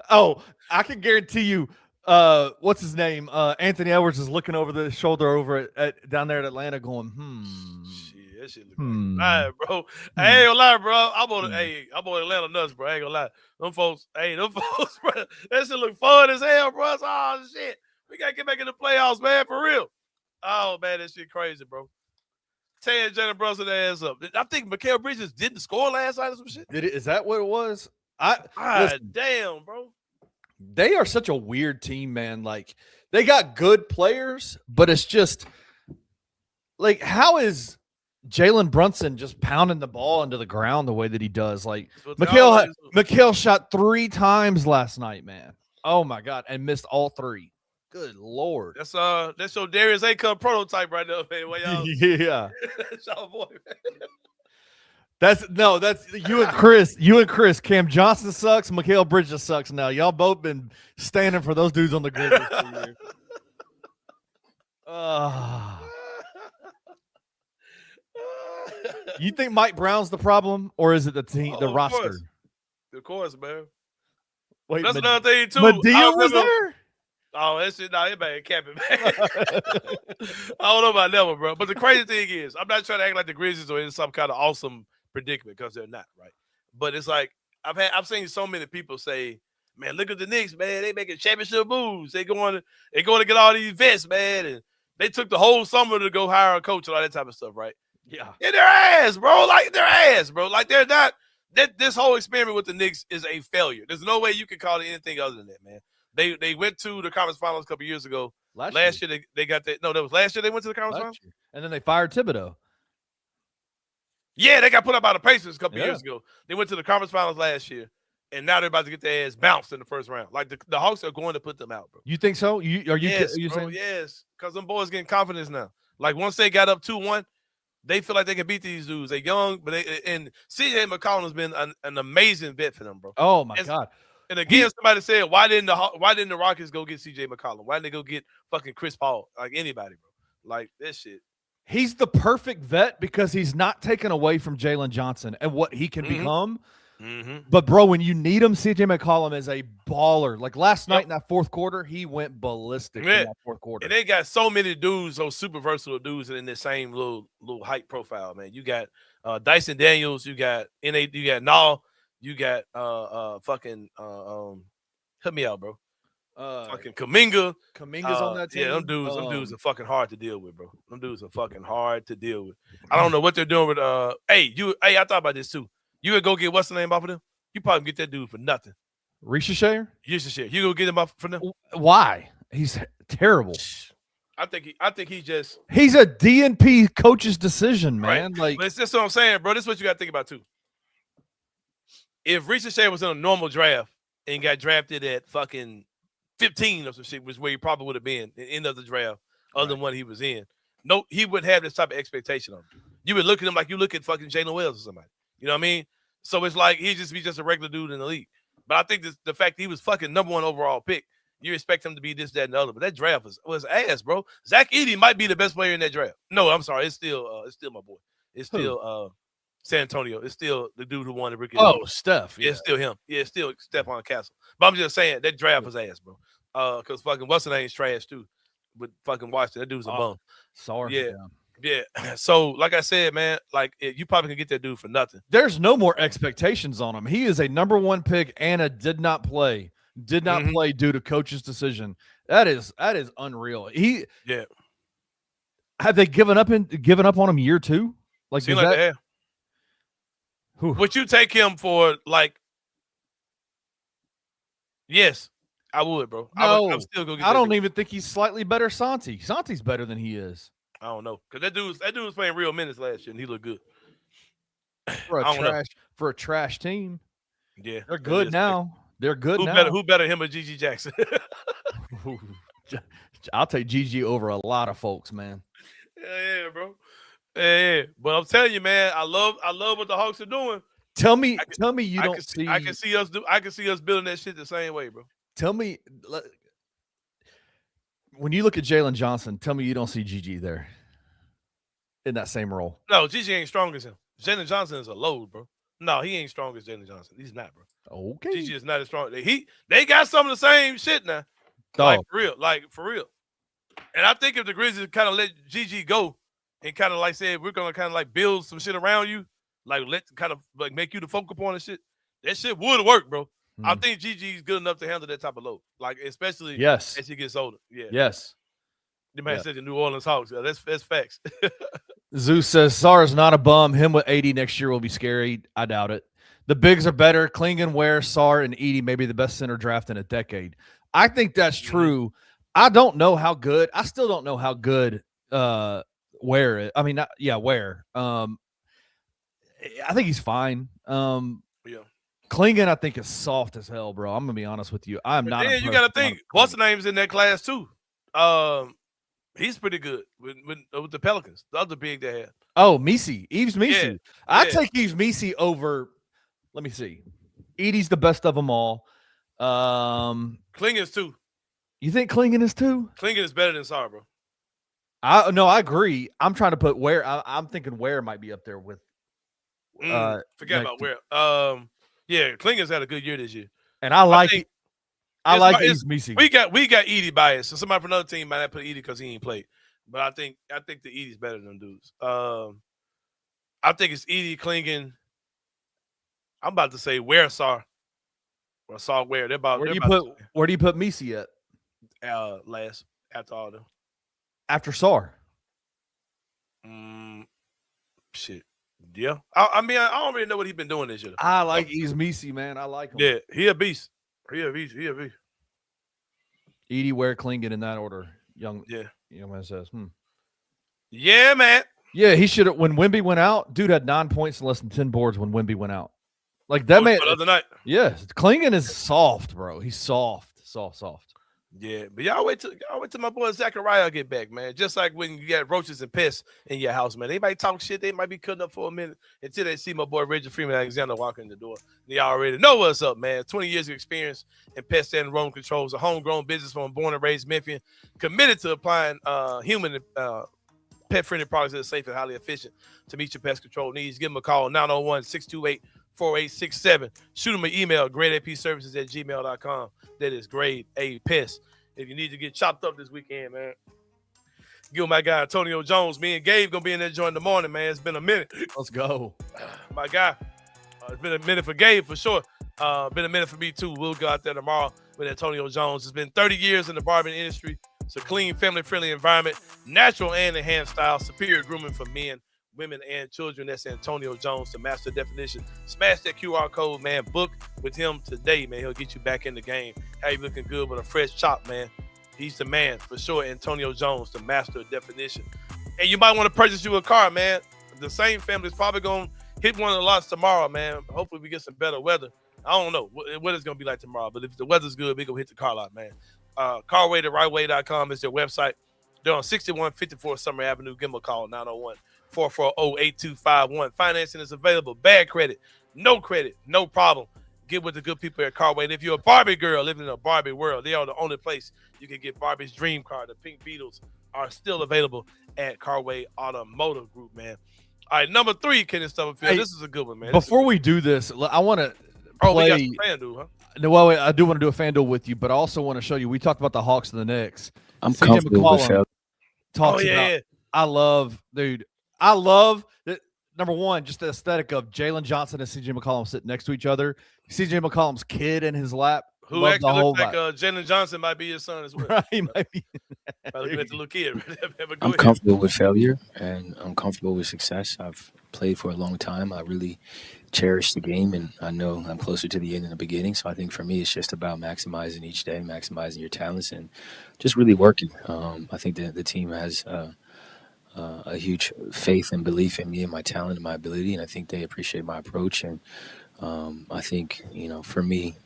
oh, I can guarantee you. What's his name? Anthony Edwards is looking over the shoulder over at down there at Atlanta, going, Shit, that shit look right, bro. I ain't gonna lie, bro. I'm on Atlanta nuts, bro. I ain't gonna lie. Them folks, bro. That shit look fun as hell, bro. Oh shit, we gotta get back in the playoffs, man, for real. Oh man, that shit crazy, bro. Tearing Jalen Brunson ass up. I think Mikal Bridges didn't score last night or some shit. Did it? Is that what it was? Damn, bro. They are such a weird team, man. Like, they got good players, but it's just like, how is Jalen Brunson just pounding the ball into the ground the way that he does? Like, Mikal shot 3 times last night, man. Oh my God, and missed all 3. Good Lord. That's your Darius A-Cup prototype right now, man. Yeah. That's your boy, man. That's you and Chris. You and Chris. Cam Johnson sucks. Mikal Bridges sucks now. Y'all both been standing for those dudes on the grid this year. You think Mike Brown's the problem, or is it the team, the roster? Of course, man. Wait, that's another thing too. Medea was there. Oh, that shit, it bad capping, man. I don't know about that one, bro. But the crazy thing is, I'm not trying to act like the Grizzlies are in some kind of awesome predicament, because they're not, right? But it's like I've seen so many people say, "Man, look at the Knicks, man. They making championship moves. They going to get all these vets, man." And they took the whole summer to go hire a coach and all that type of stuff, right? Yeah. In their ass, bro. Like, their ass, bro. Like, they're not. This whole experiment with the Knicks is a failure. There's no way you can call it anything other than that, man. They went to the conference finals a couple years ago. Last year they got that. No, that was last year they went to the conference finals. And then they fired Thibodeau. Yeah, they got put up by the Pacers a couple years ago. They went to the conference finals last year, and now they're about to get their ass bounced in the first round. Like, the Hawks are going to put them out, bro. You think so? Yes, because them boys getting confidence now. Like, once they got up 2-1, they feel like they can beat these dudes. They're young, but and CJ McCollum has been an amazing vet for them, bro. Oh my God. And again, somebody said, why didn't the Rockets go get CJ McCollum? Why didn't they go get fucking Chris Paul? Like, anybody, bro. Like, that shit. He's the perfect vet because he's not taken away from Jalen Johnson and what he can become. Mm-hmm. But, bro, when you need him, CJ McCollum is a baller. Like, last night in that fourth quarter, he went ballistic in that fourth quarter. And they got so many dudes, those super versatile dudes in the same little height profile, man. You got Dyson Daniels, you got Nall, you got help me out, bro. Fucking Kuminga. Kuminga's on that team. Yeah, them dudes are fucking hard to deal with, bro. Them dudes are fucking hard to deal with. I don't know what they're doing with I thought about this too. You would go get what's the name off of them? You probably get that dude for nothing. Risha You go get him off for them? Why? He's terrible. I think he's a DNP coach's decision, man. Right. Like, but it's just what I'm saying, bro. This is what you got to think about too. if Ricochet was in a normal draft and got drafted at fucking 15 or some shit, was where he probably would have been at the end of the draft, other than what he was in. No, he wouldn't have this type of expectation on him. You would look at him like you look at fucking Jalen Wells or somebody. You know what I mean? So it's like he'd just be just a regular dude in the league. But I think the fact that he was fucking number 1 overall pick, you expect him to be this, that, and the other. But that draft was ass, bro. Zach Edey might be the best player in that draft. No, I'm sorry. It's still my boy. It's still San Antonio. It's still the dude who won the rookie. Oh, Steph. Yeah, it's still him. Yeah, it's still Stephon Castle. But I'm just saying that draft was ass, bro. Because fucking what's the name's trash too. With fucking Washington, that dude's a bum. Sorry. Yeah. So, like I said, man, like you probably can get that dude for nothing. There's no more expectations on him. He is a number 1 pick and did not play due to coach's decision. That is unreal. Have they given up on him year 2? Like, Seems like they have. Would you take him for like? Yes, I would, bro. No, I'm still gonna get I don't dude. even think he's slightly better. Santi's better than he is. I don't know, because that dude was playing real minutes last year and he looked good For a trash team. Yeah, They're good now. They're good now. Who better, him or Gigi Jackson? I'll take Gigi over a lot of folks, man. Yeah, bro. Yeah. But I'm telling you, man, I love what the Hawks are doing. Tell me you I don't can see. I can see us building that shit the same way, bro. Tell me, when you look at Jalen Johnson, tell me you don't see Gigi there in that same role. No, Gigi ain't strong as him. Jalen Johnson is a load, bro. No, he ain't strong as Jalen Johnson. He's not, bro. Okay. Gigi is not as strong. They got some of the same shit now. Like for real. And I think if the Grizzlies kind of let Gigi go and kind of like said, we're gonna kind of like build some shit around you, like let kind of like make you the focal point and shit, that shit would work, bro. I think Gigi's good enough to handle that type of load, like especially as he gets older. Yeah. Yes. The man said the New Orleans Hawks. Yeah, that's facts. Zeus says Sarr is not a bum. Him with 80 next year will be scary. I doubt it. The bigs are better. Klingon, Ware, Sarr, and Edey may be the best center draft in a decade. I think that's true. I don't know how good. I still don't know how good Ware is. I mean, Ware. I think he's fine. Klingon, I think, is soft as hell, bro. I'm gonna be honest with you. I'm not. Yeah, you got to think. What's the name's in that class too? He's pretty good with the Pelicans. The other big they had. Oh, Eves Misi. Yeah. I take Eves Misi over. Let me see. Edey's the best of them all. Klingon's too. You think Klingon is too? Klingon is better than Sarr, bro. I agree. I'm trying to put Ware. I'm thinking Ware might be up there with. Forget about Ware. Yeah, Klingon's had a good year this year, and I like Eves Misi. We got Edey bias, so somebody from another team might not put Edey because he ain't played. But I think the Edey's better than them dudes. I think it's Edey, Klingon. I'm about to say Ware, Sarr, or Sarr Ware. Where do you put Misi at? Last after all them. After Sarr. Shit. Yeah. I mean, I don't really know what he's been doing this year. I like Eves Misi, man. I like him. Yeah, he a beast. He a beast. Edey, Ware, Klingon in that order. Young man says. Yeah, man. Yeah, he should have. When Wemby went out, dude had 9 points and less than 10 boards when Wemby went out. Like that man. The other night. Yes, Klingon is soft, bro. He's soft. Yeah, but y'all wait till my boy Zachariah get back, man. Just like when you got roaches and pests in your house, man. They might talk shit. They might be cutting up for a minute until they see my boy Reggie Freeman Alexander walking in the door. Y'all already know what's up, man. 20 years of experience in pest and rodent controls, a homegrown business from born and raised Memphian, committed to applying human pet-friendly products that are safe and highly efficient to meet your pest control needs. Give them a call, 901-628-4867. Shoot them an email, gradeapservices@gmail.com. That is Grade A Pest. If you need to get chopped up this weekend, man, give my guy Antonio Jones. Me and Gabe gonna be in that joint in the morning, man. It's been a minute. Let's go. My guy. It's been a minute for Gabe for sure. Been a minute for me too. We'll go out there tomorrow with Antonio Jones. It's been 30 years in the barbering industry. It's a clean, family-friendly environment, natural and enhanced style, superior grooming for men, women, and children. That's Antonio Jones, the master definition. Smash that QR code, man. Book with him today, man. He'll get you back in the game. How you looking good with a fresh chop, man. He's the man for sure. Antonio Jones, the master definition. And you might want to purchase you a car, man. The same family's probably going to hit one of the lots tomorrow, man. Hopefully we get some better weather. I don't know what it's gonna be like tomorrow, but if the weather's good, we gonna hit the car lot, man. Carway to rightway.com is their website. They're on 6154 Summer Avenue. Give them a call, 901-440-8251. Financing is available. Bad credit, no problem. Get with the good people at Carway. And if you're a Barbie girl living in a Barbie world, they are the only place you can get Barbie's dream car. The Pink Beetles are still available at Carway Automotive Group, man. All right, number 3, Kenny Stubblefield. Hey, this is a good one, man. Before we do this, I want to we got play. some FanDuel, huh? No, well, I do want to do a FanDuel with you, but I also want to show you. We talked about the Hawks and the Knicks. I'm CJ comfortable with McCollum failure. talks yeah. about. I love that. Number one, just the aesthetic of Jalen Johnson and CJ McCollum sitting next to each other. CJ McCollum's kid in his lap. Who Love actually the whole looks like vibe. Jalen Johnson might be his son as well. Right, he might be. Looking at the little kid. I'm comfortable with failure, and I'm comfortable with success. I've played for a long time. I really cherish the game, and I know I'm closer to the end than the beginning. So I think for me, it's just about maximizing each day, maximizing your talents, and just really working. I think that the team has a huge faith and belief in me and my talent and my ability, and I think they appreciate my approach. And I think, for me,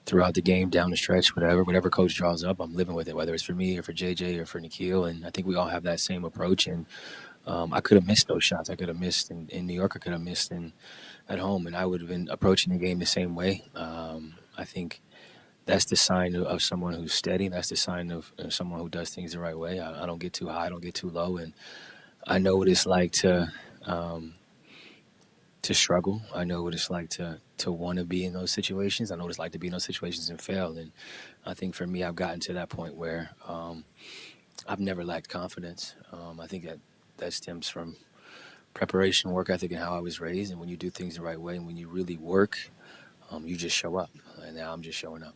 throughout the game, down the stretch, whatever coach draws up, I'm living with it, whether it's for me or for JJ or for Nikhil. And I think we all have that same approach. And I could have missed those shots. I could have missed in New York. I could have missed at home. And I would have been approaching the game the same way. I think that's the sign of someone who's steady. That's the sign of someone who does things the right way. I don't get too high. I don't get too low. And I know what it's like to struggle. I know what it's like to want to be in those situations. I know what it's like to be in those situations and fail. And I think for me, I've gotten to that point where I've never lacked confidence. I think that stems from preparation, work ethic, and how I was raised. And when you do things the right way and when you really work, you just show up. And now I'm just showing up.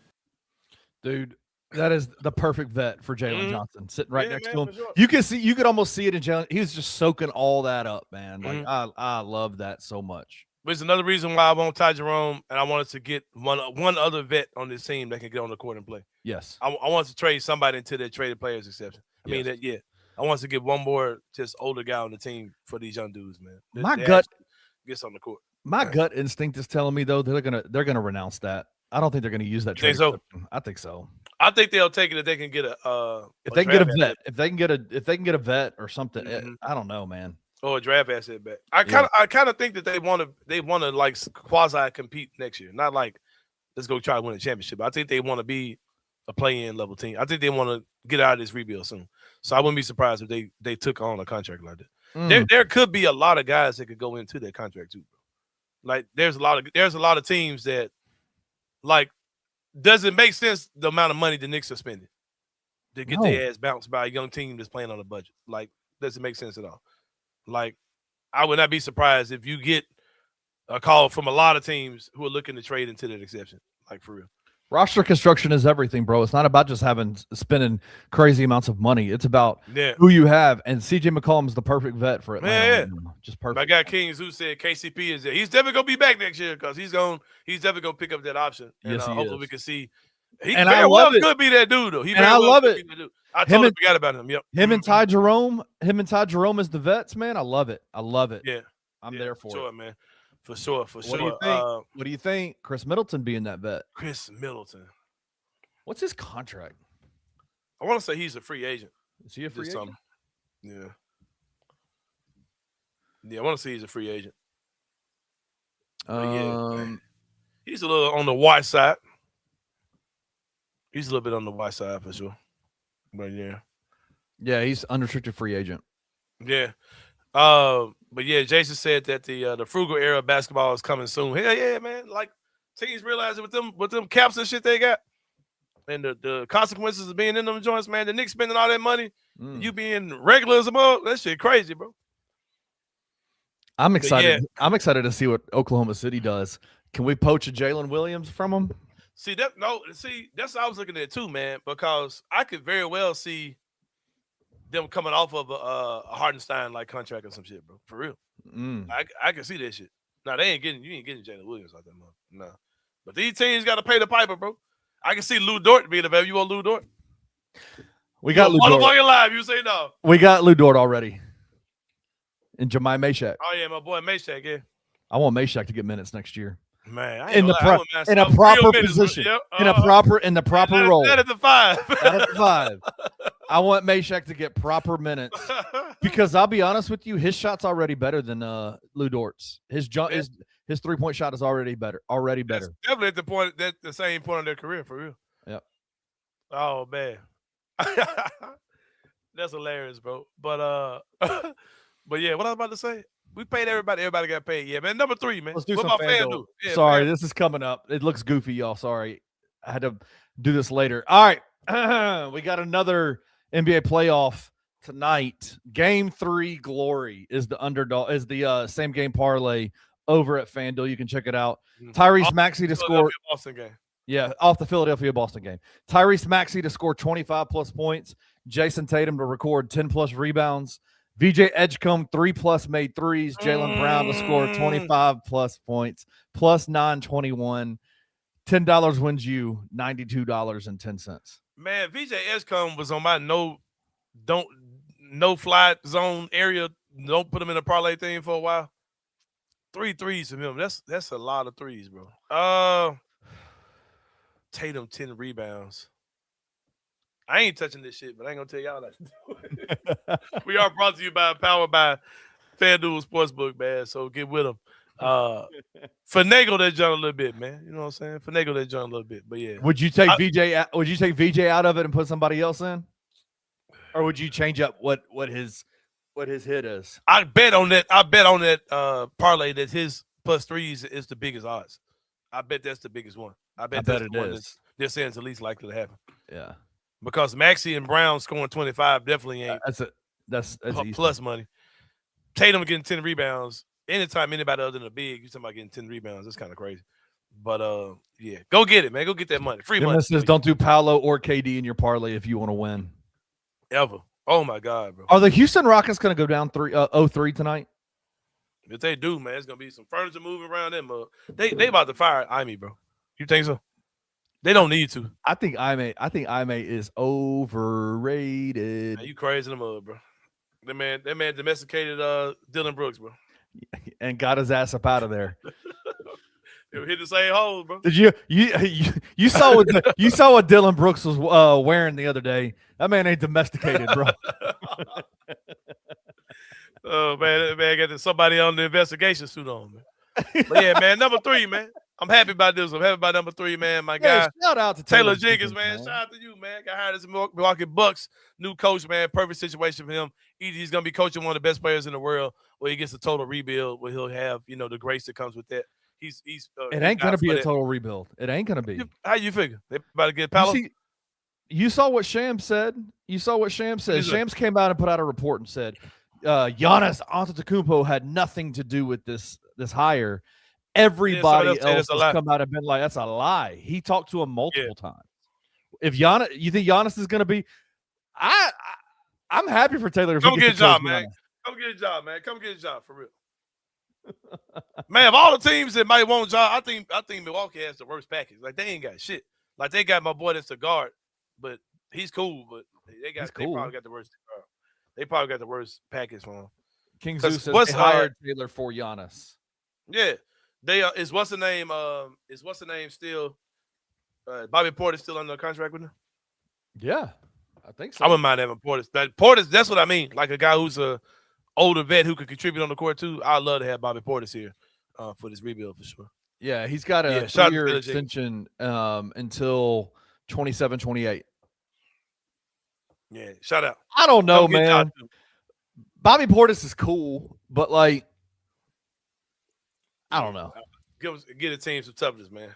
Dude, that is the perfect vet for Jalen Johnson, sitting right next to him. Sure. You could almost see it in Jalen. He was just soaking all that up, man. Like I love that so much. But it's another reason why I want Ty Jerome, and I wanted to get one other vet on this team that can get on the court and play. Yes. I want to trade somebody into their traded players exception. I mean, I want to get one more just older guy on the team for these young dudes, man. My gut gets on the court. My gut instinct is telling me though they're gonna renounce that. I don't think they're gonna use that trade. So? I think so. I think they'll take it if they can get a if they can get a vet or something. I don't know, man. Or a draft asset back. I kind of think that they want to like quasi compete next year. Not like let's go try to win a championship. I think they want to be a play-in level team. I think they want to get out of this rebuild soon. So I wouldn't be surprised if they took on a contract like that. There could be a lot of guys that could go into that contract too, bro. Like there's a lot of teams that like doesn't make sense the amount of money the Knicks are spending to get their ass bounced by a young team that's playing on a budget. Like doesn't make sense at all. Like I would not be surprised if you get a call from a lot of teams who are looking to trade into that exception. Like for real. Roster construction is everything, bro. It's not about just spending crazy amounts of money. It's about who you have. And CJ McCollum is the perfect vet for Atlanta. Yeah. Just perfect. My guy Kings who said KCP is there. He's definitely gonna be back next year because he's definitely gonna pick up that option. And yes, hopefully we can see. He and I love it. Could be that dude though. I love it. I totally forgot about him. Yep. Him and Ty Jerome as the vets, man. I love it. Yeah. I'm there for it. Man. For sure. What do you think? What do you think? Chris Middleton being that vet. Chris Middleton. What's his contract? I want to say he's a free agent. Is he a free agent? Yeah. Yeah, I want to say he's a free agent. He's a little on the white side. He's a little bit on the white side for sure. But yeah, he's unrestricted free agent. Yeah. But yeah, Jason said that the frugal era of basketball is coming soon. Hell yeah, man. Like teams realizing with them caps and shit they got. And the consequences of being in them joints, man. The Knicks spending all that money, you being regular as a mug, that shit crazy, bro. I'm excited. I'm excited to see what Oklahoma City does. Can we poach a Jalen Williams from them? That's what I was looking at too, man. Because I could very well see them coming off of a Hardenstein like contract or some shit, bro. For real, I can see that shit. Now you ain't getting Jalen Williams like that, man. No, but these teams got to pay the piper, bro. I can see Lou Dort being available. You want Lou Dort? We got Lou Dort. Motherfucking live. You say no. We got Lou Dort already. And Jemai Meshack. Oh yeah, my boy Meshack. Yeah. I want Meshack to get minutes next year. Man, I In the in a proper position, in the proper role. That at the 5. That at the 5. I want Meshack to get proper minutes because I'll be honest with you, his shot's already better than Lou Dort's. His 3-point shot is already better. That's definitely at the same point in their career for real. Yep. Oh man, that's hilarious, bro. But yeah, what I was about to say. We paid everybody. Everybody got paid. Yeah, man. Number 3, man. Let's do what some about FanDuel. Yeah, Sorry, this is coming up. It looks goofy, y'all. Sorry. I had to do this later. All right. We got another NBA playoff tonight. Game 3 glory is the underdog, is the same game parlay over at FanDuel. You can check it out. Tyrese Maxey to score. Boston game. Yeah, off the Philadelphia-Boston game. Tyrese Maxey to score 25-plus points. Jason Tatum to record 10-plus rebounds. VJ Edgecombe 3+ made threes. Jaylen Brown to score 25+ points, plus 921. $10 wins you $92.10. Man, VJ Edgecombe was on my no fly zone area. Don't put him in a parlay thing for a while. 3 threes from him. That's a lot of threes, bro. Tatum 10 rebounds. I ain't touching this shit, but I ain't gonna tell y'all that to do it. We are brought to you powered by FanDuel Sportsbook, man. So get with them. Finagle that joint a little bit, man. You know what I'm saying? Finagle that joint a little bit. But yeah. Would you take VJ out of it and put somebody else in? Or would you change up what his hit is? I bet on that parlay that his plus threes is the biggest odds. I bet that's the biggest one. I bet that's it the one is. They're saying it's the least likely to happen. Yeah. Because Maxey and Brown scoring 25 definitely ain't that's plus money. Tatum getting 10 rebounds. Anytime anybody other than a big, you're talking about getting 10 rebounds. That's kind of crazy. But yeah, go get it, man. Go get that money. Free money. Says don't do Paolo or KD in your parlay if you want to win. Ever. Oh my God, bro. Are the Houston Rockets going to go down 0-3 tonight? If they do, man, it's gonna be some furniture moving around them. They about to fire Ime, bro. You think so? They don't need to. I think Ime is overrated. Man, you crazy in the mud, bro. That man domesticated Dylan Brooks, bro. And got his ass up out of there. They were hit the same hole, bro. Did you saw what Dylan Brooks was wearing the other day? That man ain't domesticated, bro. Oh man, that man got somebody on the investigation suit on, man. But yeah, man, number 3, man. I'm happy about this. I'm happy about number 3, man. My guy, shout out to Taylor Jenkins, man. Shout out to you, man. Got hired as a Milwaukee Bucks new coach, man. Perfect situation for him. Either he's gonna be coaching one of the best players in the world, or he gets a total rebuild where he'll have the grace that comes with that. It ain't gonna be a total rebuild. It ain't gonna be. How you figure? They about to get Paolo? You saw what Shams said. Shams came out and put out a report and said Giannis Antetokounmpo had nothing to do with this hire. Everybody else has come out and been like, that's a lie. He talked to him multiple times. If you think Giannis is going to be, I'm happy for Taylor. Come get a job, man. Come get a job, man. Come get a job for real. Man, of all the teams that might want a job, I think Milwaukee has the worst package. Like they ain't got shit. Like they got my boy that's a guard, but he's cool. But they probably got the worst. They probably got the worst package for him. King Zeus says they hired Taylor for Giannis. Yeah. They is what's the name still Bobby Portis still under contract with them? Yeah, I think so. I wouldn't mind having Portis. Portis, that's what I mean. Like a guy who's a older vet who could contribute on the court too. I'd love to have Bobby Portis here for this rebuild for sure. Yeah, he's got a 3-year extension until 27-28. Yeah, shout out. I don't know, man. Bobby Portis is cool, but like I don't know. Get a team some toughness, man.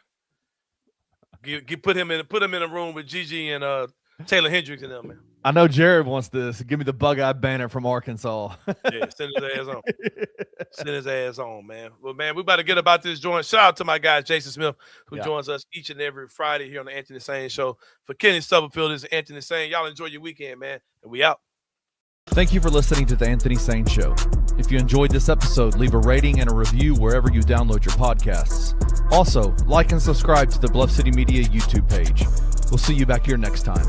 Put him in a room with Gigi and Taylor Hendricks and them, man. I know Jared wants this. Give me the bug-eyed banner from Arkansas. Yeah, send his ass on. Send his ass on, man. Well, man, we about to get about this joint. Shout out to my guy Jason Smith, who joins us each and every Friday here on the Anthony Sain Show. For Kenny Stubblefield, this is Anthony Sain. Y'all enjoy your weekend, man. And we out. Thank you for listening to the Anthony Sain Show. If you enjoyed this episode, leave a rating and a review wherever you download your podcasts. Also, like and subscribe to the Bluff City Media YouTube page. We'll see you back here next time.